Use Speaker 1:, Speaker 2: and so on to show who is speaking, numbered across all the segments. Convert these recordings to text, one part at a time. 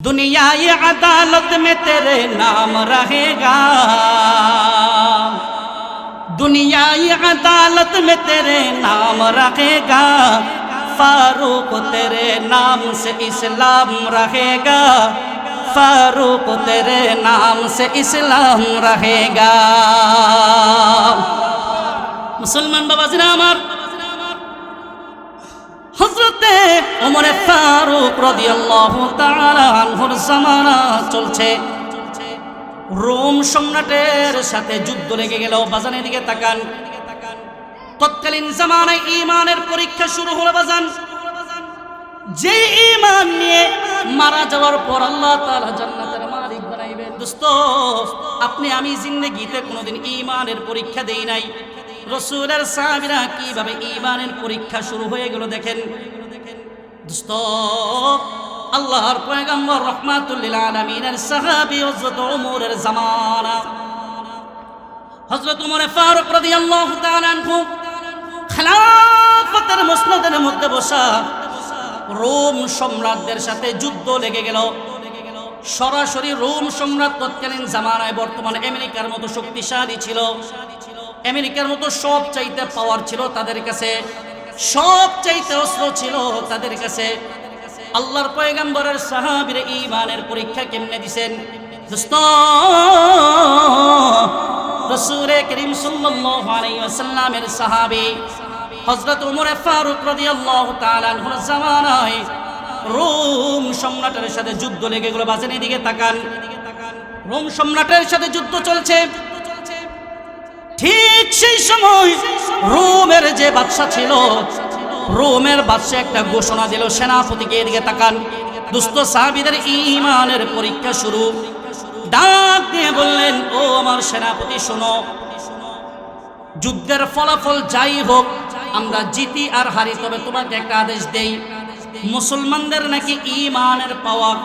Speaker 1: दुनिया ये अदालत में तेरे नाम रहेगा, दुनिया ये अदालत में तेरे नाम रहेगा। फारूक तेरे नाम से इस्लाम रहेगा, फारूक तेरे नाम से इस्लाम रहेगा। मुसलमान बाबाजीरा আমার হযরতে ওমর ফারুক রাদিয়াল্লাহু তাআলা আনহুর জামানা চলছে। রোম সম্রাটের সাথে যুদ্ধ লেগে গেল। বাজানের দিকে তাকান, তৎকালীন জামানায় ঈমানের পরীক্ষা শুরু হলো। বাজান, যে ঈমান নিয়ে মারা যাওয়ার পর আল্লাহ তাআলা জান্নাতের মালিক বানাইবেন। দোস্ত, আপনি আমি জিন্দেগিতে কোনোদিন ঈমানের পরীক্ষা দেই নাই। রাসূলের সাহাবীরা কিভাবে ঈমানের পরীক্ষা শুরু হয়ে গেল দেখেন। দোস্ত, আল্লাহর পয়গম্বর রাহমাতুল লিল আলামিনের সাহাবী হযরত ওমরের জামানা, হযরত ওমর ফারুক রাদিয়াল্লাহু তাআলা আনহু খেলাফতের মসনদের মধ্যে বসা রোম সম্রাটদের সাথে যুদ্ধ লেগে গেল। সরাসরি রোম সম্রাট তৎকালীন জামানায় বর্তমানে আমেরিকার মতো শক্তিশালী ছিল, আমেরিকার মতো সব চাইতে পাওয়ার ছিল তাদের কাছে, সব চাইতে অস্ত্র ছিল তাদের কাছে। আল্লাহর পয়গম্বরের সাহাবীরা ঈমানের পরীক্ষা কেমনে দিবেন দোস্ত? রাসূল করিম সাল্লাল্লাহু আলাইহি ওয়াসাল্লামের সাহাবী হযরত ওমর ফারুক রাদিয়াল্লাহু তাআলা আনহুর জামানায় রোম সম্রাটের সাথে যুদ্ধ লেগে গেল। বাজান এদিকে তাকান, রোম সম্রাটের সাথে যুদ্ধ চলছে। ঠিক সেই সময় রোমের যে বাদশা ছিল, রোমের বাদশা একটা ঘোষণা দিল সেনাপতিকে। এদিকে তাকান দুস্থ সাহাবীদের ঈমানের পরীক্ষা শুরু। ডাক দিয়ে বললেন, ও আমার সেনাপতি শোনো, যুদ্ধের ফলাফল যাই হোক, আমরা জিতি আর হারি, তবে তোমাকে একটা আদেশ দেই, মুসলমানদের নাকি ঈমানের পাওয়ার,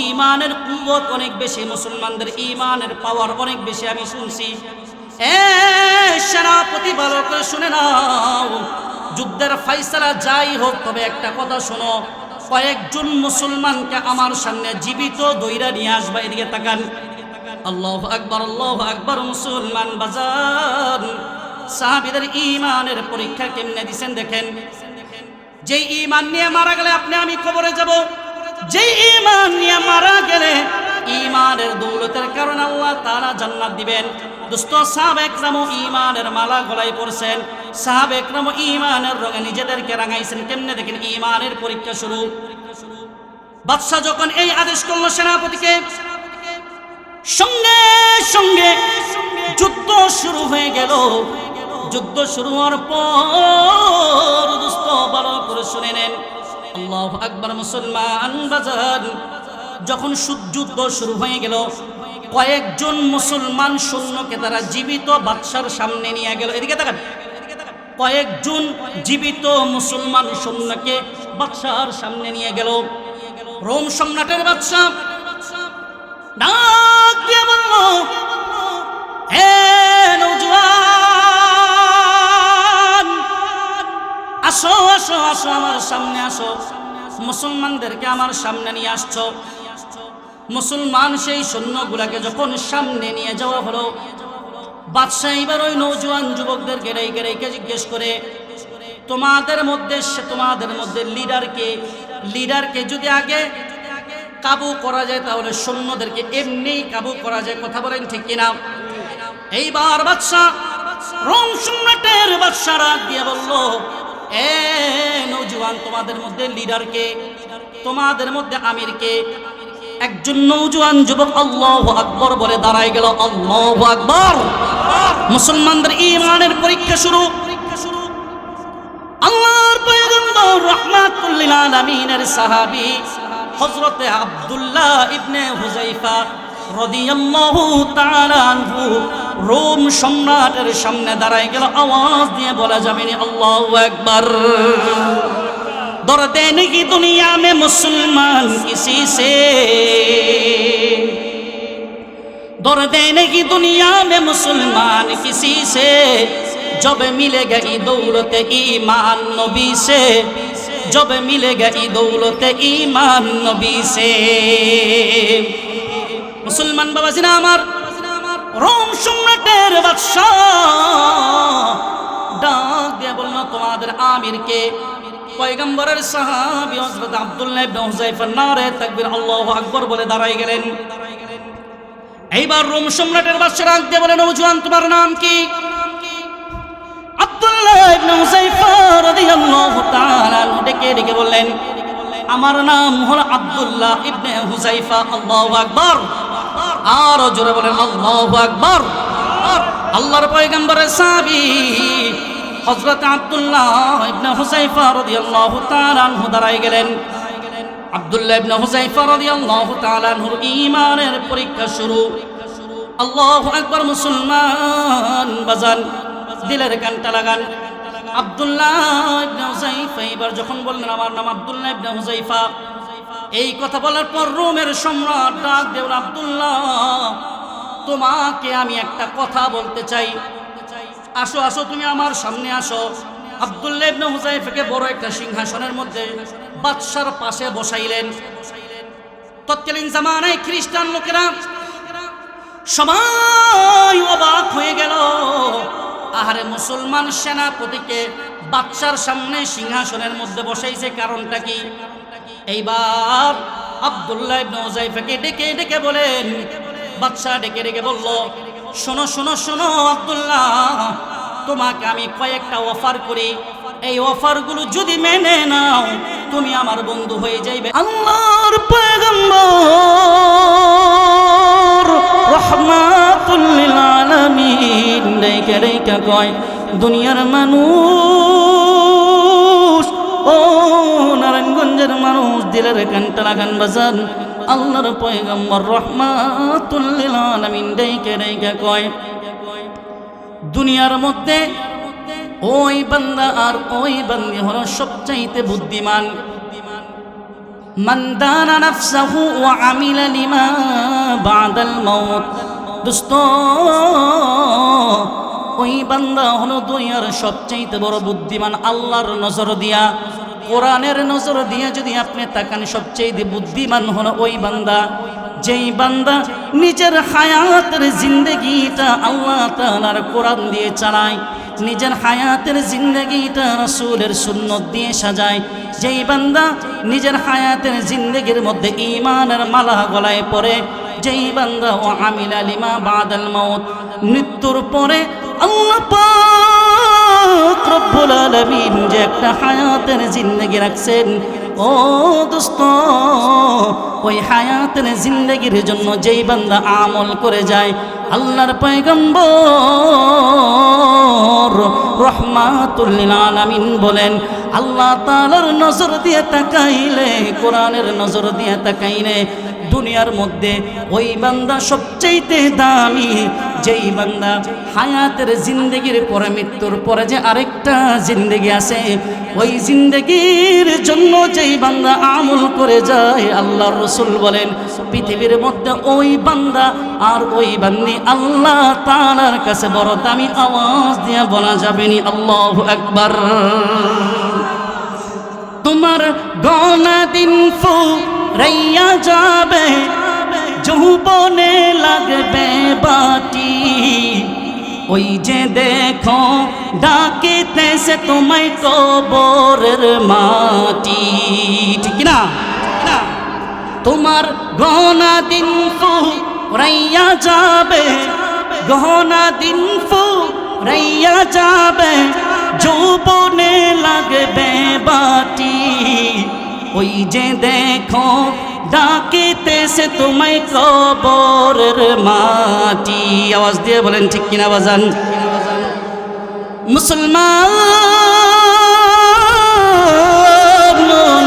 Speaker 1: ঈমানের কুওয়াত অনেক বেশি, মুসলমানদের ঈমানের পাওয়ার অনেক বেশি আমি শুনছি। সেনাপতি ভালো করে শুনে নাও, যুদ্ধের ফাইসালা যাই হোক, তবে একটা কথা শোনো, কয়েকজন মুসলমানকে আমার সামনে জীবিত দইরা নিয়ে আসবা। এদিকে তাকান, আল্লাহু আকবার, আল্লাহু আকবার। মুসলমান বাজার সাহাবীদের ঈমানের পরীক্ষা কেমনে দিবেন দেখেন। যে ঈমান নিয়ে মারা গেলে আপনি আমি কবরে যাব, যে ঈমান নিয়ে মারা গেলে ঈমানের দৌলতের কারণে আল্লাহ তাআলা জান্নাত দিবেন। দোস্ত, সাহাবা একরাম ঈমানের মালা গলায় পরছেন, সাহাবা একরাম ঈমানের রঙে নিজেদেরকে রাঙাইছেন। কেমনে দেখেন ঈমানের পরীক্ষা শুরু। বাদশা যখন এই আদেশ করলো সেনাপতিকে, সঙ্গে সঙ্গে যুদ্ধ শুরু হয়ে গেল। যুদ্ধ শুরু হওয়ার পর দোস্ত ভালো করে শুনে নেন, আল্লাহু আকবার। মুসলমান বাজার যখন যুদ্ধ শুরু হয়ে গেল, কয়েকজন মুসলমান সৈন্যকে তারা জীবিত বাদশার সামনে নিয়ে গেল। এদিকে দেখেন, কয়েকজন জীবিত মুসলমান সৈন্যকে বাদশার সামনে নিয়ে গেল। রোম সম্রাটের বাদশা ডাক দিয়ে বলল, হে নওজোয়ান, আসো আসো আসো, আমার সামনে আসো। মুসলমানদেরকে আমার সামনে নিয়ে আসছো। মুসলমান সেই সৈন্যগুলাকে যখন সামনে নিয়ে যাওয়া হলো, বাদশা এবার ওই নওজোয়ান যুবকদেরকে রেখে রেখে জিজ্ঞেস করে, তোমাদের মধ্যে লিডারকে যদি আগে কাবু করা যায় তাহলে সৈন্যদেরকে এমনি কাবু করা যায়। কথা বলেন ঠিক কিনা? এইবার বাদশা, রোম সম্রাটের বাদশা রাগ দিয়ে বলল, এ নওজোয়ান, তোমাদের মধ্যে লিডারকে, তোমাদের মধ্যে আমিরকে? একজন নওজোয়ান যুবক আল্লাহু আকবার বলে দাঁড়ায় গেল। আল্লাহু আকবার। মুসলমানদের ঈমানের পরীক্ষা শুরু। আল্লাহর পয়গম্বর রাহমাতুল লিল আলামিনের সাহাবী হযরতে আব্দুল্লাহ ইবনে হুযায়ফা রাদিয়াল্লাহু তাআলা আনহু রোম সম্রাটের সামনে দাঁড়ায় গেল। আওয়াজ দিয়ে বলা যাবে না আল্লাহু আকবার। दर्द नहीं दुनिया में मुसलमान किसी से, दर्द नहीं दुनिया में मुसलमान किसी से, जब मिलेगा दौलत ईमान नबी से, जब मिलेगा ई दौलते ईमान नबी से। मुसलमान बाबाजीरा আমার রোম সম্রাটের বাদশা ডাক দিয়ে বলল তোমাদের আমিরকে পয়গম্বরের সাহাবী হযরত আব্দুল্লাহ ইবনে হুযায়ফা নারে তাকবীর আল্লাহু আকবার বলে দাঁড়ায় গেলেন। এইবার রোম সম্রাটের বাদশা ডাক দিয়ে বলেন নওজোয়ান তোমার নাম কি? আব্দুল্লাহ ইবনে হুযায়ফা রাদিয়াল্লাহু তাআলা ডেকে ডেকে বললেন আমার নাম হলো আব্দুল্লাহ ইবনে হুযায়ফা। আল্লাহু আকবার, আর জোরে বলেন আল্লাহু আকবার। আল্লাহর পয়গম্বরের সাহাবী হযরত আব্দুল্লাহ ইবনে হুযায়ফা রাদিয়াল্লাহু তাআলা আনহু দাঁড়ায় গেলেন। আব্দুল্লাহ ইবনে হুযায়ফা রাদিয়াল্লাহু তাআলা আনহুর ঈমানের পরীক্ষা শুরু। আল্লাহু আকবার। মুসলমান বাজান দিলের কানটা লাগান। আব্দুল্লাহ ইবনে হুযায়ফা এবার যখন বললেন আমার নাম আব্দুল্লাহ ইবনে হুযায়ফা, এই কথা বলার পর রোমের সম্রাট ডাক দেন আব্দুল্লাহ তোমাকে আমি একটা কথা বলতে চাই, আসো আসো তুমি আমার সামনে আসো। আব্দুল্লাহ ইবনে হুযায়ফাকে বড় একটা সিংহাসনের মধ্যে বাদশার পাশে বসাইলেন। তৎকালীন জামানায় খ্রিস্টান লোকেরা সবাই অবাক হয়ে গেল, আহারে মুসলমান সেনাপতিকে বাদশার সামনে সিংহাসনের মধ্যে বসাইছে, কারণটা কি? এইবার আব্দুল্লাহ ইবনে হুযায়ফাকে ডেকে ডেকে বলেন, বাদশা ডেকে ডেকে বলল শোনো শোনো শোনো আব্দুল্লাহ, তোমাকে আমি কয়েকটা অফার করি, এই অফারগুলো যদি মেনে নাও তুমি আমার বন্ধু হয়ে যাইবে। আল্লাহর পয়গম্বর রাহমাতুল লিল আলামিন ডেকে ডেকে কয় দুনিয়ার মানুষ, ও নারায়ণগঞ্জের মানুষ দিলের কানটা লাগান বাজান। আল্লাহর পয়গম্বর রাহমাতুল লিল আলামিন ডেকে ডেকে কয় দুনিয়ার মধ্যে ওই বান্দা আর ওই বান্দি হলো সবচাইতে বুদ্ধিমান। মান দানা নাফসাহু ওয়া আমিলা লিমা বাদাল মাউত। দোস্ত ওই বান্দা হলো দুনিয়ার সবচাইতে বড় বুদ্ধিমান। আল্লাহর নজর দিয়া, কোরআনের নজর দিয়া যদি আপনি তাকান সবচাইতে বুদ্ধিমান হলো ওই বান্দা যেই বান্দা নিজের হায়াতের জিন্দেগিটা আল্লাহ তাআলার কোরআন দিয়ে চালায়, নিজের হায়াতের জিন্দেগিটা রাসূলের সুন্নত দিয়ে সাজায়, যেই বান্দা নিজের হায়াতের জিন্দেগির মধ্যে ঈমানের মালা গলায় পরে, যেই বান্দা ও আমিলা লিমা বাদাল মাউত, মৃত্যুর পরে আল্লাহ পাক রব্বুল আলামিন যে একটা হায়াতের জিন্দেগি রাখছেন, ও দোস্ত ওই হায়াতের জিন্দেগির জন্য যেই বান্দা আমল করে যায়, আল্লাহর পয়গম্বর রাহমাতুল লিল আলামিন বলেন আল্লাহ তাআলার নজর দিয়ে তাকাইলে, কোরআনের নজর দিয়ে তাকাইলে দুনিয়ার মধ্যে ওই বান্দা সবচাইতে দামি, যেই বান্দা হায়াতের জিন্দেগির পরে মৃত্যুর পরে যে আরেকটা জিন্দেগি আছে, ওই জিন্দেগির জন্য যেই বান্দা আমল করে যায়, আল্লাহর রাসূল বলেন পৃথিবীর মধ্যে ওই বান্দা আর ওই বান্দি আল্লাহ তাআলার কাছে বড় দামি। আওয়াজ দিয়ে বলা যাবে নি আল্লাহু আকবার। তোমার গনা দিন ফুরাইয়া যাবে, যৌবনে লাগবে বাটি, ওই যে দেখো ডাকিতেছে তোমায় কবরের মাটি। ঠিক না? তোমার গনা দিন ফুরাইয়া যাবে, গহনা দিন ফুরাইয়া যাবে, যৌবনে লাগবে বাটি, ওই যে দেখো ডাকিতেছে তোমায় কবরের মাটি। আওয়াজ দিয়ে বলেন ঠিক কিনা বাজান? মুসলমান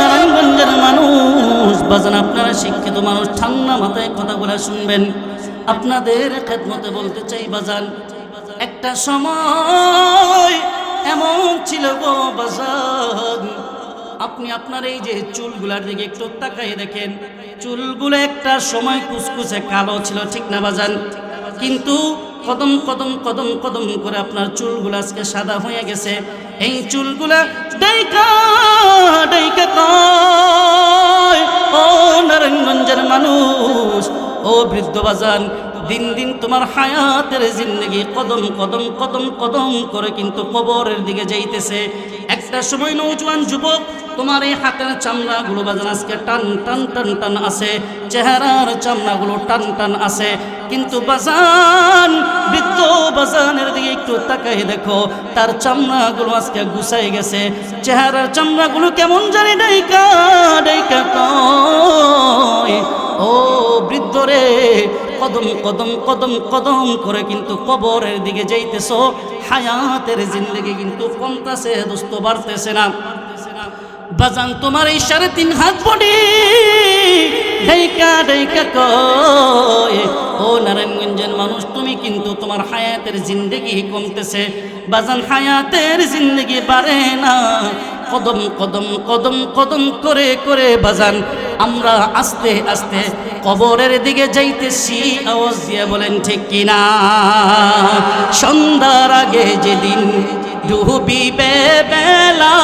Speaker 1: নারায়ণগঞ্জের মানুষ বাজান, আপনারা শিক্ষিত মানুষ, ঠান্ডা মাথায় কথাগুলো শুনবেন। আপনাদের খেদমতে বলতে চাই বাজান, একটা সময় এমন ছিল গো বাজান, আপনি আপনার এই যে চুলগুলার দিকে একটু তাকাই দেখেন, চুলগুলো একটা সময় কুচকুচে কালো ছিল, ঠিক না বাজান? কিন্তু কদম কদম কদম কদম করে আপনার চুলগুলো আজকে সাদা হয়ে গেছে। এই চুলগুলা ডাইকা ডাইকা কয়, ও নারায়ণগঞ্জের মানুষ, ও বৃদ্ধ বাজান, দিন দিন তোমার হায়াতের জিন্দগি কদম কদম কদম কদম করে কিন্তু কবরের দিকে যাইতেছে। একটা সময় নৌজওয়ান যুবক তোমার এই হাতের চামড়াগুলো বাজান আজকে টান টান টান টান আছে, চেহারার চামড়াগুলো টান টান আছে, কিন্তু বাজান বৃদ্ধ বাজানের দিকে একটু তাকাই দেখো, তার চামড়াগুলো আজকে গুছাই গেছে, চেহারার চামড়াগুলো কেমন জানি ডাইকা ডাইকা কয়, ও বৃদ্ধ রে, কদম কদম কদম কদম করে কিন্তু কবরের দিকে যাইতেছো, হায়াতের জিন্দগি কিন্তু কমতেছে দোস্ত, বাড়তেছে না। বাজান তোমার এই 3.5 হাত বডি ডাইকা ডাইকা কয়, ও নারায়ণগঞ্জের মানুষ, তুমি কিন্তু তোমার হায়াতের জিন্দগি কমতেছে। বাজান হায়াতের জিন্দগি বাড়ে না, কদম কদম কদম কদম করে করে বাজান আমরা আস্তে আস্তে কবরের দিকে যাইতেছি। আওয়াজ দিয়ে বলেন ঠিক কিনা? সন্ধ্যার আগে যেদিন ডুবিবে বেলা,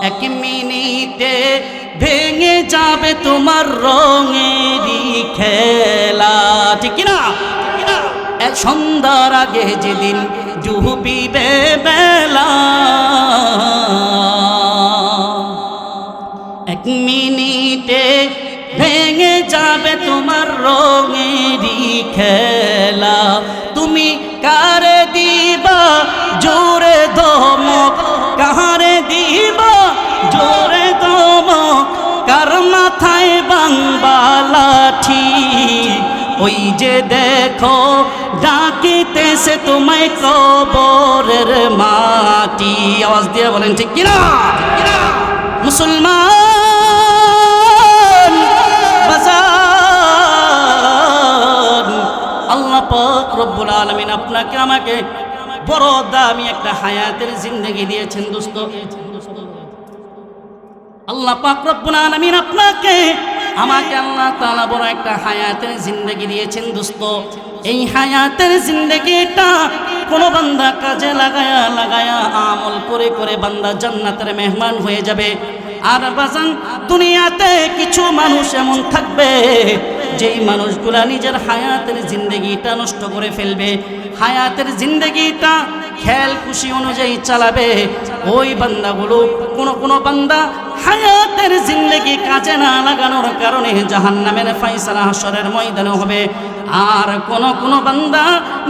Speaker 1: 1 মিনিটে ভেঙে যাবে তোমার রঙেরই খেলা, ঠিক কিনা? সন্ধ্যার আগে যেদিন ডুবিবে বেলা, 1 মিনিটে ভেঙে যাবে তোমার রঙেরই খেলা, তুমি কারে দিবা জোরে ধমক, কারে দিবা জোরে ধমক, কার মাথায় বাংবা লাঠি, ওই যে দেখো ডাকিতেছে তোমায় কবরের মাটি। আওয়াজ দিয়ে বলেন ঠিক কিনা? মুসলমান বাজার, আল্লাহ পাক রব্বুল আলামিন আপনাকে আমাকে বড় দামি একটা হায়াতের জিন্দগি দিয়েছেন দোস্ত। আল্লাহ পাক রব্বুল আলামিন আপনাকে আমাকে আল্লাহ তাআলা বড় একটা হায়াতের জিন্দগি দিয়েছেন দোস্ত। এই হায়াতের জিন্দগিটা কোন বান্দা কাজে লাগায়া লাগায়া আমল করে করে বান্দা জান্নাতের মেহমান হয়ে যাবে। আর বাজান দুনিয়াতে কিছু মানুষ এমন থাকবে যেই মানুষগুলা নিজের হায়াতের জিন্দগিটা নষ্ট করে ফেলবে, হায়াতের জিন্দগিটা খেয়াল খুশি অনুযায়ী চালাবে। ওই বান্দাগুলো কোন বান্দা হায়াতের জিন্দগি কাজে না লাগানোর কারণে জাহান্নামের ফায়সালা হাশরের ময়দানে হবে। আর কোন বান্দা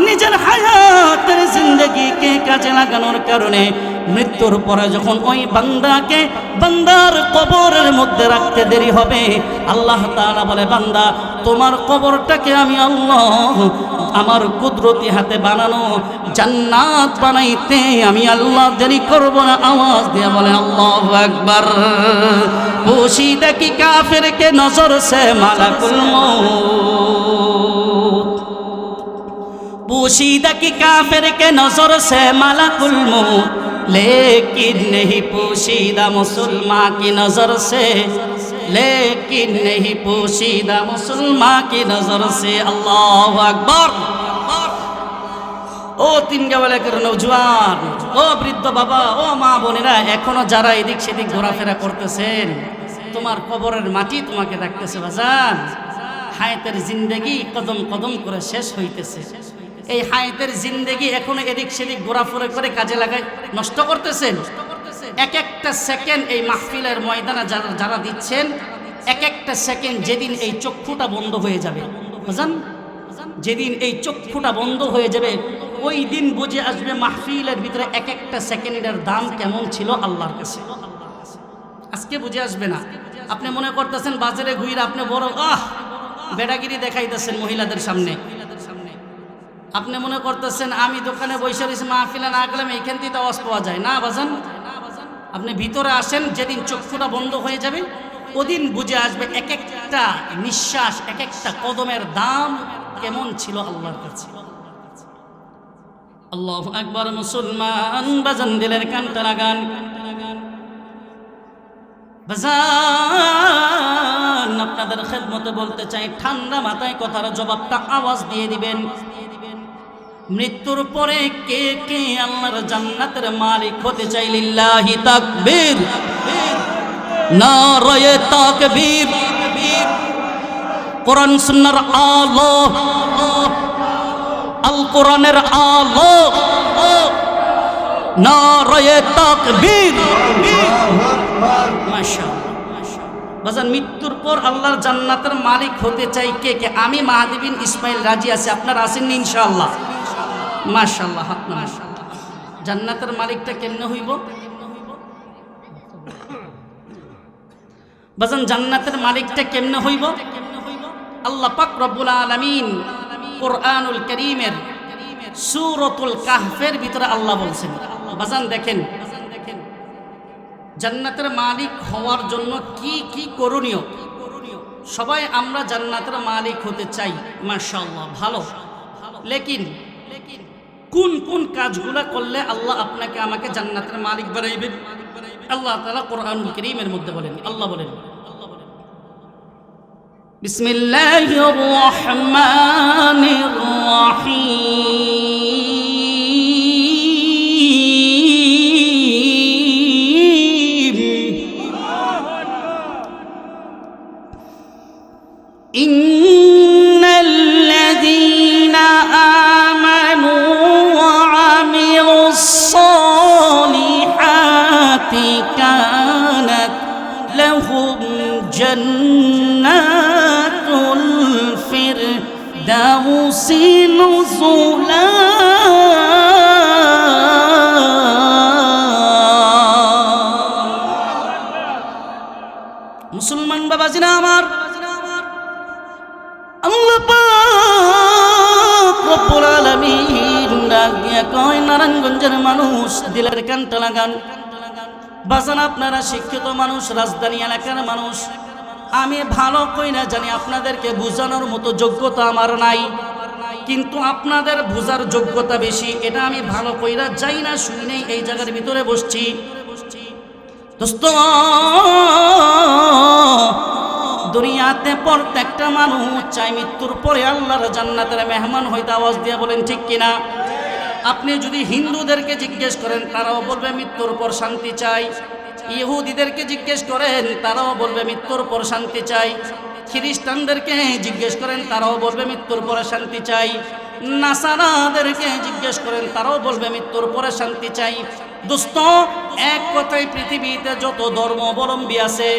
Speaker 1: নিজের হায়াতের জিন্দগিকে কাজে লাগানোর কারণে মৃত্যুর পরে যখন ওই বান্দাকে বান্দার কবরের মধ্যে রাখতে দেরি হবে, আল্লাহ তাআলা বলে, বান্দা তোমার কবরটাকে আমি আল্লাহ আমার কুদরতি হাতে বানানো জান্নাত বানাইতে আমি আল্লাহ দেরি করব না। আওয়াজ দিয়ে বলে আল্লাহু আকবার। পোশিদা কি কাফির কে নজর সে মালাকুল মৌত, पोशीदा की काफिर के नजर से मलकुल मौत, लेकिन नहीं पोशीदा मुसलमान की नजर से, लेकिन नहीं पोशीदा मुसलमान की नजर से। अल्लाह अकबर। ও তিন গাওয়ালের নওজোয়ান, ও বৃদ্ধ বাবা, ও মা বোনেরা, এখনো যারা এদিক সেদিক ঘোরাফেরা করতেছেন, তোমার কবরের মাটি তোমাকে ডাকতেছে বাজান। হায়াতের জিন্দেগি কদম কদম করে শেষ হইতেছে। এই হায়াতের জিন্দেগি এখনো এদিক সেদিক ঘোরাফেরা করে কাজে লাগায় নষ্ট করতেছেন। এক একটা সেকেন্ড এই মাহফিলের ময়দানে যারা দিচ্ছেন, এক একটা সেকেন্ড যেদিন এই চক্ষুটা বন্ধ হয়ে যাবে বাজান, যেদিন এই চক্ষুটা বন্ধ হয়ে যাবে, ওই দিন বুঝে আসবে মাহফিলের ভিতরে এক একটা সেকেন্ডের দাম কেমন ছিল আল্লাহর কাছে। আজকে বুঝে আসবে না। আপনি মনে করতেছেন বাজারে ঘুরে আপনি বড় বেড়াগিরি দেখাইতেছেন মহিলাদের সামনে। আপনি মনে করতেছেন আমি দোকানে বসে রয়েছি, মাহফিলে না গেলাম এইখান থেকে আওয়াজ পাওয়া যায় না বাজান। আপনি ভিতরে আসেন, যেদিন চক্ষুটা বন্ধ হয়ে যাবে ওদিন বুঝে আসবে এক একটা নিঃশ্বাস, এক একটা কদমের দাম কেমন ছিল আল্লাহর কাছে। আল্লাহু আকবার। মুসলমান বাজান, দিলের কানটা লাগান বাজান। আপনাদের খেদমতে বলতে চাই, ঠান্ডা মাথায় কথার জবাবটা আওয়াজ দিয়ে দিবেন। মৃত্যুর পরে কে কে আল্লাহর জান্নাতের মালিক হতে চাই? লিল্লাহি তাকবীর, নারায়ে তাকবীর। কোরআন সুন্নাহর আলো, আল কোরআনের আলো, নারায়ে তাকবীর। মাশাআল্লাহ। বাজান, মৃত্যুর পর আল্লাহর জান্নাতের মালিক হতে চাই কে কে? আমি মাহাদি বিন ইসমাইল রাজি আছি, আপনারা আছেন ইনশাআল্লাহ? মাশাআল্লাহ। জান্নাতের মালিকটা কেমনে হইব বাজান? জান্নাতের মালিকটা কেমনে হইব? আল্লাহ পাক রব্বুল আলামিন কোরআনুল কারীমের সূরাতুল কাহফের ভিতরে আল্লাহ বলছেন। বাজান দেখেন, জান্নাতের মালিক হওয়ার জন্য কি কি করণীয়। সবাই আমরা জান্নাতের মালিক হতে চাই, মাশাআল্লাহ, ভালো। লেকিন কোন কোন কাজগুলা করলে আল্লাহ আপনাকে আমাকে জান্নাতের মালিক বানাইবেন? আল্লাহ তাআলা কোরআনুল কারীমের মধ্যে বলেন, আল্লাহ বলেন, বিসমিল্লাহির রহমানির রহিম। ইন্নাল্লাযীনা আমানু ওয়া আমিলুস সালিহাতি কানাত লাহুম জান্নাতুল ফিরদাউসি নুজুলা। মুসলমান বাবাজিরা আমার, আল্লাহ পাক রব্বুল আলামিন ডাক দিয়া কয়, নারায়ণগঞ্জের মানুষ দিলের কানটা লাগান। বাজান, আপনারা শিক্ষিত মানুষ, রাজধানী এলাকার মানুষ, আমি ভালো কইরা জানি আপনাদেরকে বোঝানোর মতো যোগ্যতা আমার নাই, কিন্তু আপনাদের বোঝার যোগ্যতা বেশি, এটা আমি ভালো কইরা যাই না শুই নেই, এই জায়গার ভিতরে বসছি। দোস্ত, দুনিয়াতে প্রত্যেকটা মানুষ চাই মৃত্যুর পরে আল্লাহর জান্নাতের মেহমান হইতে। আওয়াজ দিয়ে বলেন ঠিক কিনা? আপনি যদি হিন্দুদেরকে জিজ্ঞেস করেন, তারাও বলবে মৃত্যুর পর শান্তি চাই। ইহুদিদেরকে জিজ্ঞেস করেন, তারাও বলবে মৃত্যুর পর শান্তি চাই। খ্রিস্টানদেরকে জিজ্ঞেস করেন, তারাও বলবে মৃত্যুর পরে শান্তি চাই। নাসারাদেরকে জিজ্ঞেস করেন, তারাও বলবে মৃত্যুর পরে শান্তি চাই। দোস্ত, এক কথায় পৃথিবীতে যত ধর্মাবলম্বী আছে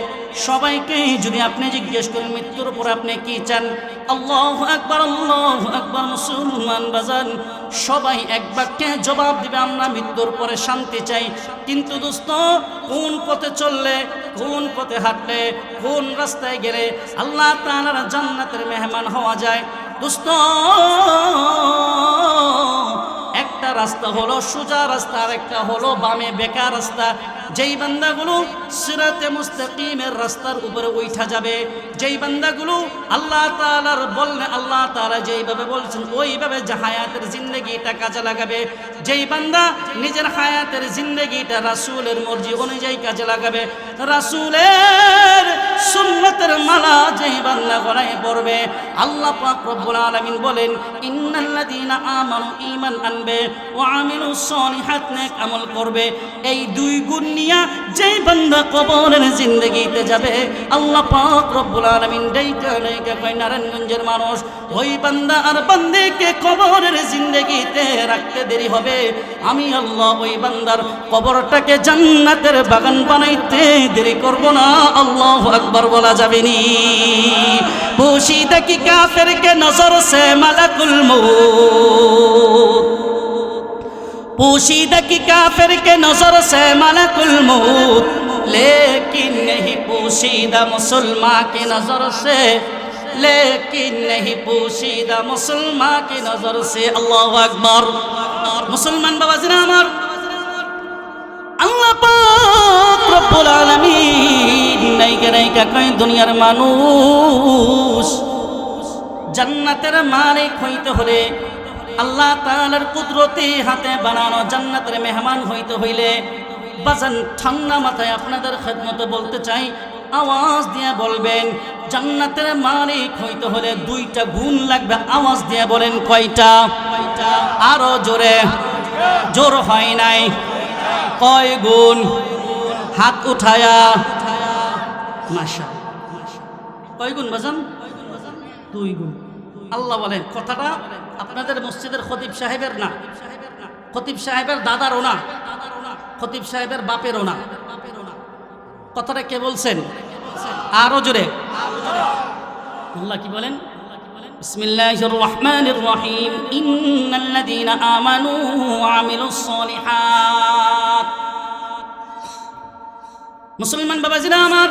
Speaker 1: সবাইকে যদি আপনি জিজ্ঞেস করেন মৃত্যুর পরে আপনি কি চান, আল্লাহু আকবার, আল্লাহু আকবার, মুসলমান বাজান, সবাই এক বাক্যে জবাব দিবে আমরা মৃত্যুর পরে শান্তি চাই। কিন্তু দোস্ত, কোন পথে চললে, কোন পথে হাঁটলে, কোন রাস্তায় গেলে আল্লাহ তাআলার জান্নাতের মেহমান হওয়া যায়? দোস্ত, একটা রাস্তা হলো সোজা রাস্তা, আর একটা হলো বামে বেকা রাস্তা। যেই বান্দাগুলো সিরাতে মুস্তাকিমের রাস্তার উপরে উঠা যাবে, যেই বান্দাগুলো আল্লাহ তাআলার বললে আল্লাহ তাআলা যেইভাবে বলছেন ওইভাবে যে হায়াতের জিন্দেগিটা কাজে লাগাবে, যেই বান্দা নিজের হায়াতের জিন্দেগিটা রাসূলের মর্জি অনুযায়ী কাজে লাগাবে, রাসূলের সুন্নতের মালা যেই বান্দা গলায় পড়বে, আল্লাহ পাক রব্বুল আলামিন বলেন, ইন্নাল্লাযীনা আমানু, ঈমান আনবে, ওয়া আমিলুস সালিহাত, নেক আমল করবে, এই দুই গুণ নিয়া যেই বান্দা কবরের জিন্দেগিতে যাবে, আল্লাহ পাক রব্বুল আলামিন ডাইকা ডাইকা কয়, নারায়ণগঞ্জের মানুষ, ওই বান্দা আর বান্দিকে কবরের জিন্দেগিতে রাখতে দেরি হবে, আমি আল্লাহ ওই বান্দার কবরটাকে জান্নাতের বাগান বানাইতে দেরি করব না। আল্লাহু আকবার বলা যাবে নি? পোশিদা কি কাফের কে নজর সে মালাকুল মউত, पोशीदा की काफिर के नजर से मलकुल मौत, लेकिन नहीं पोशीदा मुसलमान की नजर से, लेकिन नहीं पोशीदा मुसलमान की नजर से। अल्लाहु अकबर। मुसलमान बाबाजिरा আমার, আল্লাহ পাক রব্বুল আলামিন নাইকা নাইকা কয়, দুনিয়ার মানুষ জান্নাতের মালিক হইতে হলে, আল্লাহ তাআলার কুদরতি হাতে বানানো জান্নাতের মেহমান হইতে হইলে, বাজান ঠান্ডা মাথায় আপনাদের খেদমতে বলতে চাই, আওয়াজ দিয়ে বলবেন, জান্নাতের মালিক হইতে হলে দুইটা গুণ লাগবে। আওয়াজ দিয়ে বলেন কয়টা? আরো জোরে, জোর হয় নাই, কয় গুণ? হাত উঠায়া, মাশাআল্লাহ, কয় গুণ বাজান? 2 গুণ। আল্লাহ বলেন, কথাটা আপনাদের মসজিদের খতিব সাহেবের না, খতিব সাহেবের দাদারও না, খতিব সাহেবের বাপেরও না। কথাটা কে বলছেন? আরো জোরে। আল্লাহ কি বলেন? বিসমিল্লাহির রহমানির রহিম, ইন্নাল্লাযীনা আমানু ওয়া আমিলুস সলিহাত। মুসলমান বাবাজিরা আমার,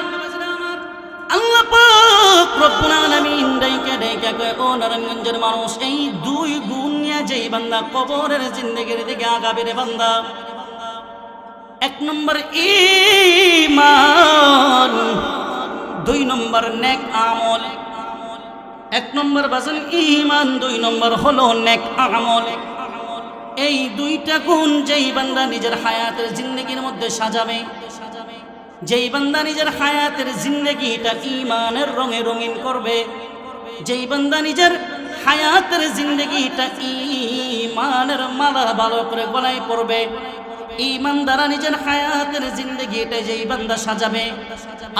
Speaker 1: আল্লাহ পাক রব্বুল আলামিন ডাইকা ডাইকা কয়, ও নারায়ণগঞ্জের মানুষ, এই 2 গুণ নিয়ে যেই বান্দা কবরের জিন্দেগির দিকে আগাবে রে বান্দা, 1 নম্বর ঈমান, 2 নম্বর নেক আমল। 1 নম্বর বাজান ঈমান, 2 নম্বর হলো নেক আমল। এই 2টা গুণ যেই বান্দা নিজের হায়াতের জিন্দেগির মধ্যে সাজাবে, যেই বান্দা নিজের হায়াতের জিন্দেগিটা ঈমানের রঙে রঙিন করবে, যেই বান্দা নিজের হায়াতের জিন্দেগিটা ঈমানের মালা ভালো করে গলায় পরবে, ঈমান দ্বারা নিজের হায়াতের জিন্দেগিটা যেই বান্দা সাজাবে,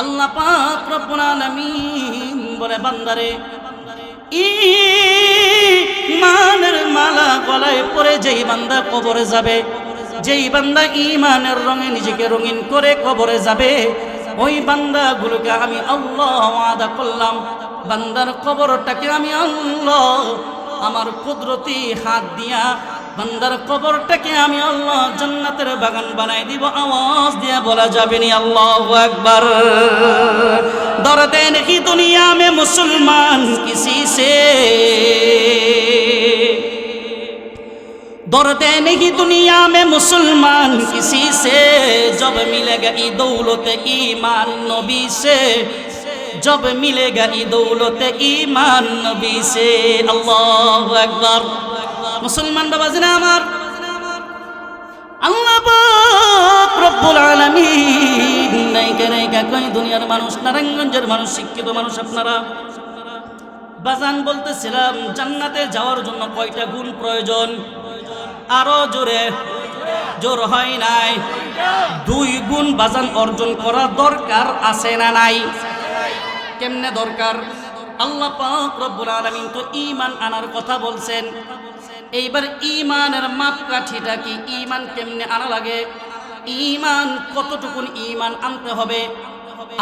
Speaker 1: আল্লাহ পাক রব্বুল আলামিন বলে, বান্দারে ঈমানের মালা গলায় পরে যেই বান্দা কবরে যাবে, যেই বান্দা ঈমানের রঙে নিজেকে রঙিন করে কবরে যাবে, ওই বান্দাগুলোকে আমি আল্লাহ ওয়াদা করলাম, বান্দার কবরটাকে আমি আল্লাহ আমার কুদরতি হাত দিয়া বান্দার কবরটাকে আমি আল্লাহ জান্নাতের বাগান বানাই দিব। আওয়াজ দিয়া বলা যাবে নি আল্লাহু আকবার। দরদে नहीं दुनिया में मुसलमान किसी से, दौड़ते नहीं दुनिया में मुसलमान किसी से, जब मिलेगा ये दौलत ईमान नबी से, जब मिलेगा ये दौलत ईमान नबी से। अल्लाहु আকবার। মুসলমান বাবাজিরা আমার, আল্লাহ পাক রব্বুল আলামিন নাইকা নাইকা কই দুনিয়ার মানুষ, নারায়ণগঞ্জের মানুষ, শিক্ষিত মানুষ আপনারা, বাজান বলতেছিলাম জান্নাতে যাওয়ার জন্য কয়টা গুণ প্রয়োজন? আরো জোরে, জোর হয় নাই, 2 গুণ বাজান অর্জন করা দরকার আছে না নাই? কেমনে দরকার? আল্লাহ পাক রব্বুল আলামিন তো ঈমান আনার কথা বলছেন। এইবার ঈমানের মাপকাঠিটা কি? ঈমান কেমনে আনা লাগে? ঈমান কতটুকুন ঈমান আনতে হবে?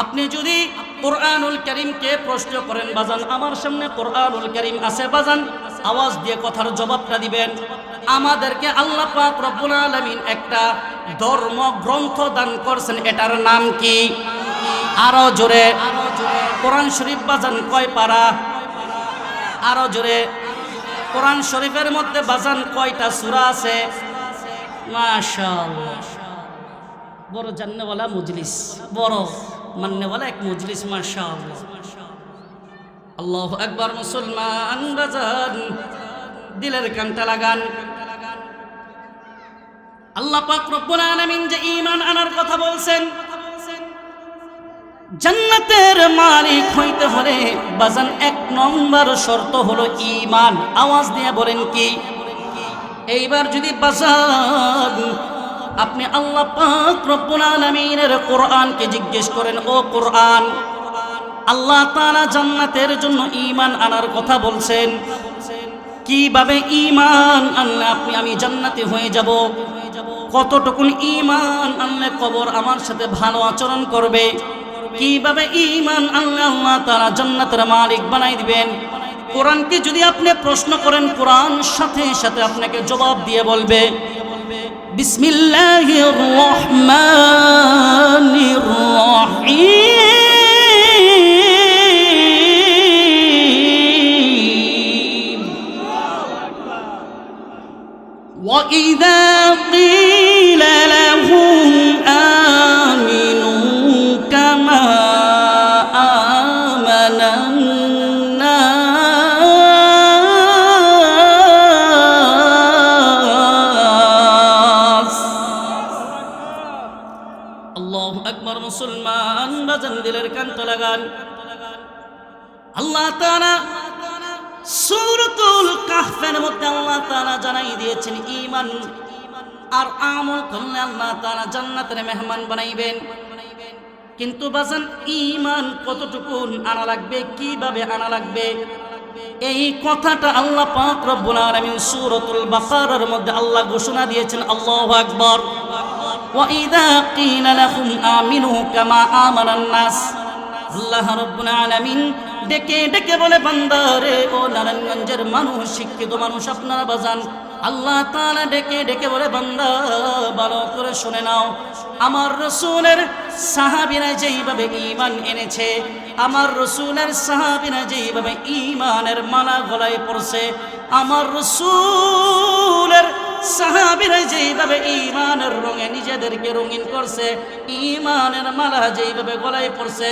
Speaker 1: আপনি যদি কোরআনুল কারীমকে প্রশ্ন করেন, বাজান আমার সামনে কোরআনুল কারীম আছে, বাজান আওয়াজ দিয়ে কথার জবাবটা দিবেন। আমাদেরকে আল্লাহ পাক রব্বুল আলামিন একটা ধর্ম গ্রন্থ দান করছেন, এটার নাম কি? আরো জোরে। কোরআন শরীফ বাজান কয় পারা? আরো জোরে। কোরআন শরীফের মধ্যে বাজান কয়টা সূরা আছে? মাশাআল্লাহ, বড় জান্নাওয়ালা মজলিস, বড় মান্নেওয়ালা এক মজলিস, মাশাআল্লাহ। আল্লাহু আকবার। মুসলমান বাজান দিলের কানটা লাগান। আল্লাহ পাক রব্বুল আলামিন যে ঈমান আনার কথা বলছেন, জান্নাতের মালিক হইতে হলে বাজান 1 নম্বর শর্ত হলো ঈমান। আওয়াজ দিয়ে বলেন কি? এইবার যদি বাজান আপনি আল্লাহ পাক রব্বুল আলামিনের কোরআনকে জিজ্ঞেস করেন, ও কোরআন, আল্লাহ তাআলা জান্নাতের জন্য ঈমান আনার কথা বলছেন, কিভাবে ঈমান আনলে আমি জান্নাতি হয়ে যাব? কতটুকুন ঈমান আনলে কবর আমার সাথে ভালো আচরণ করবে? কিভাবে ঈমান আনলে আল্লাহ তাআলা জান্নাতের মালিক বানাই দিবেন? কোরআনকে যদি আপনি প্রশ্ন করেন, কোরআন সাথে সাথে আপনাকে জবাব দিয়ে বলবে, বিসমিল্লাহির রহমানির রহিম। ওয়া ইযা ক্বিলা লাহুম আমিনু কামা আমানান নাস। আল্লাহু আকবার। মুসলমান বাজান দিলের কান্ত লাগান। আল্লাহ তাআলা সূরাতুল কাহফের মধ্যে আল্লাহ তাআলা জানাই দিয়েছেন ঈমান আর আমল করলে আল্লাহ তাআলা জান্নাতের মেহমান বানাইবেন। কিন্তু বাজান ঈমান কতটুকু আনা লাগবে, কিভাবে আনা লাগবে, এই কথাটা আল্লাহ পাক রব্বুল আলামিন সূরাতুল বাকারার মধ্যে আল্লাহ ঘোষণা দিয়েছেন। আল্লাহু আকবার। ওয়া ইযা কিলা লাহুম আমিনু কামা আমানান নাস, আল্লাহ রব্বুল আলামিন ডেকে ডেকে বলে, বান্দারে ও নারায়ণগঞ্জের মানুষ, শিক্ষিত মানুষ আপনারা বাজান, আল্লাহ তাআলা ডেকে ডেকে বলে, বান্দা ভালো করে শুনে নাও, আমার রাসূলের সাহাবীরা যেইভাবে ঈমান এনেছে, আমার রাসূলের সাহাবীরা যেইভাবে ঈমানের মালা গলায় পড়ছে, আমার রাসূলের সাহাবীরা যেইভাবে ঈমানের রঙে নিজেদেরকে রঙিন করছে, ঈমানের মালা যেইভাবে গলায় পড়ছে,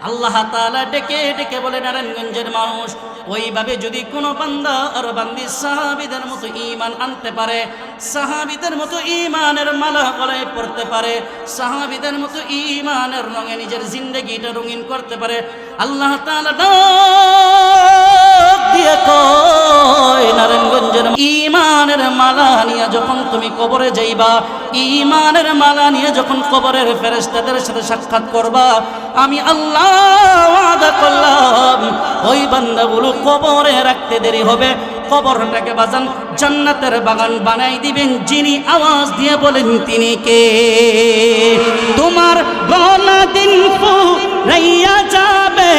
Speaker 1: আল্লাহ তাআলা ডেকে ডেকে বলে, নারায়ণগঞ্জের মানুষ, ওইভাবে যদি কোনো বান্দা আর বান্দি সাহাবীদের মতো ঈমান আনতে পারে, সাহাবীদের মতো ঈমানের মালা গলায় পড়তে পারে, সাহাবীদের মতো ঈমানের রঙে নিজের জিন্দেগিটা রঙিন করতে পারে, আল্লাহ তাআলা ডাক দিয়ে কয়, নারায়ণগঞ্জের ঈমানের মালা নিয়ে যখন তুমি কবরে যাইবা, ঈমানের মালা নিয়ে যখন কবরের ফেরেশতাদের সাথে সাক্ষাৎ করবা, আমি আল্লাহ ওয়াদা করলাম ওই বান্দাগুলো কবরে রাখতে দেরি হবে, কবরটাকে বাজান জান্নাতের বাগান বানাই দিবেন। যিনি আওয়াজ দিয়ে বলেন তিনি কে? তোমার গলা দিন ফুরাইয়া যাবে,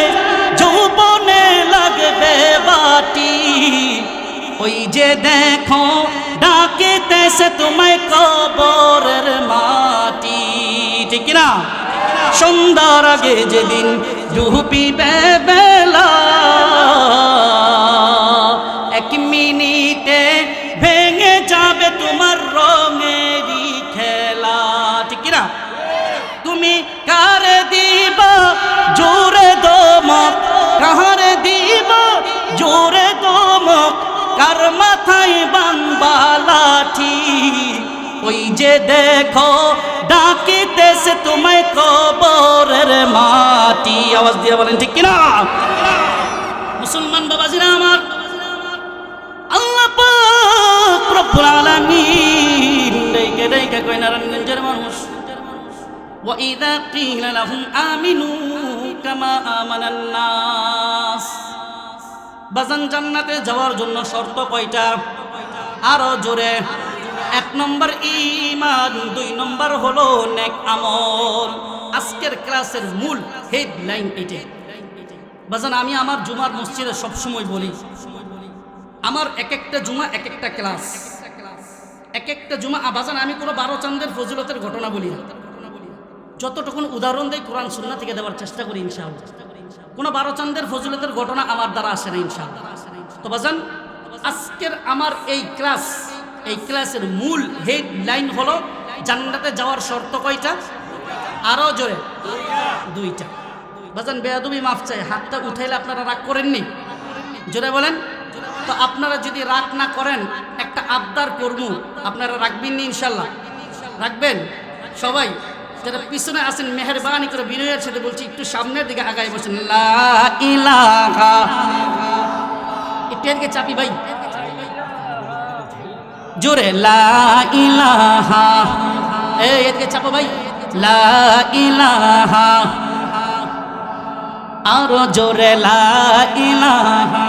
Speaker 1: যৌবনে লাগবে বাটি, ওই যে দেখো ডাকিতেছে তোমায় কবরের মাটি, ঠিক না? সন্ধ্যার আগে যেদিন ডুবিবে বেলা, এক মিনিটে ভেঙে যাবে তোমার রঙেরই খেলা, ঠিক না? তুমি কারে দিবা জোরে দমক, কাহারে দিবা জোরে দমক, কার মাথায় বানবা লাঠি, ওই যে দেখো ডাকিতেছে তোমায় কবরের মাটি। আওয়াজ দিয়ে বলেন ঠিক কিনা? মুসলমান বাবাজিরা আমার, আল্লাহ পাক রব্বুল আলামিন ডেকে ডেকে কয়, নারায়ণগঞ্জের মানুষ, ওয়া ইযা কিলা লাহুম আমিনু কামা আমানান নাস, বাজান জান্নাতে যাওয়ার জন্য শর্ত কয়টা? আরো জোরে। 1 নম্বর ঈমান, 2 নম্বর হলো নেক আমল। আজকের ক্লাসের মূল হেডলাইন এটা বাজান। আমি আমার জুমার মসজিদে সবসময় বলি, আমার এক একটা জুমা এক একটা ক্লাস, এক একটা জুমা বাজান আমি কোনো 12 চাঁদের ফজিলতের ঘটনা বলি না, যতটুকুন উদাহরণ দেই কোরআন সুন্নাহ থেকে দেওয়ার চেষ্টা করি ইনশাআল্লাহ। কোনো 12 চাঁদের ফজিলতের ঘটনা আমার দ্বারা আসে না ইনশাআল্লাহ। তো বাজান আজকের আমার এই ক্লাসের মূল হেডলাইন হলো জান্নাতে যাওয়ার শর্ত কয়টা? আরো জোরে, 2টা। বাজান বেয়াদবি মাফ চাই, হাতটা উঠাইলে আপনারা রাগ করেননি? জোরে বলেন। তো আপনারা যদি রাগ না করেন, একটা আবদার করবো, আপনারা রাখবেন নি ইনশাল্লাহ? রাখবেন সবাই? যারা পিছনে আছেন মেহেরবানি করে বিনয়ের সাথে বলছি একটু সামনের দিকে আগায় বসেন। লা ইলাহা, একটু এদিকে চাপি ভাই, জোরে লা ইলাহা, এদিকে চাপো ভাই, লা ইলাহা, আরো জোরে লা ইলাহা,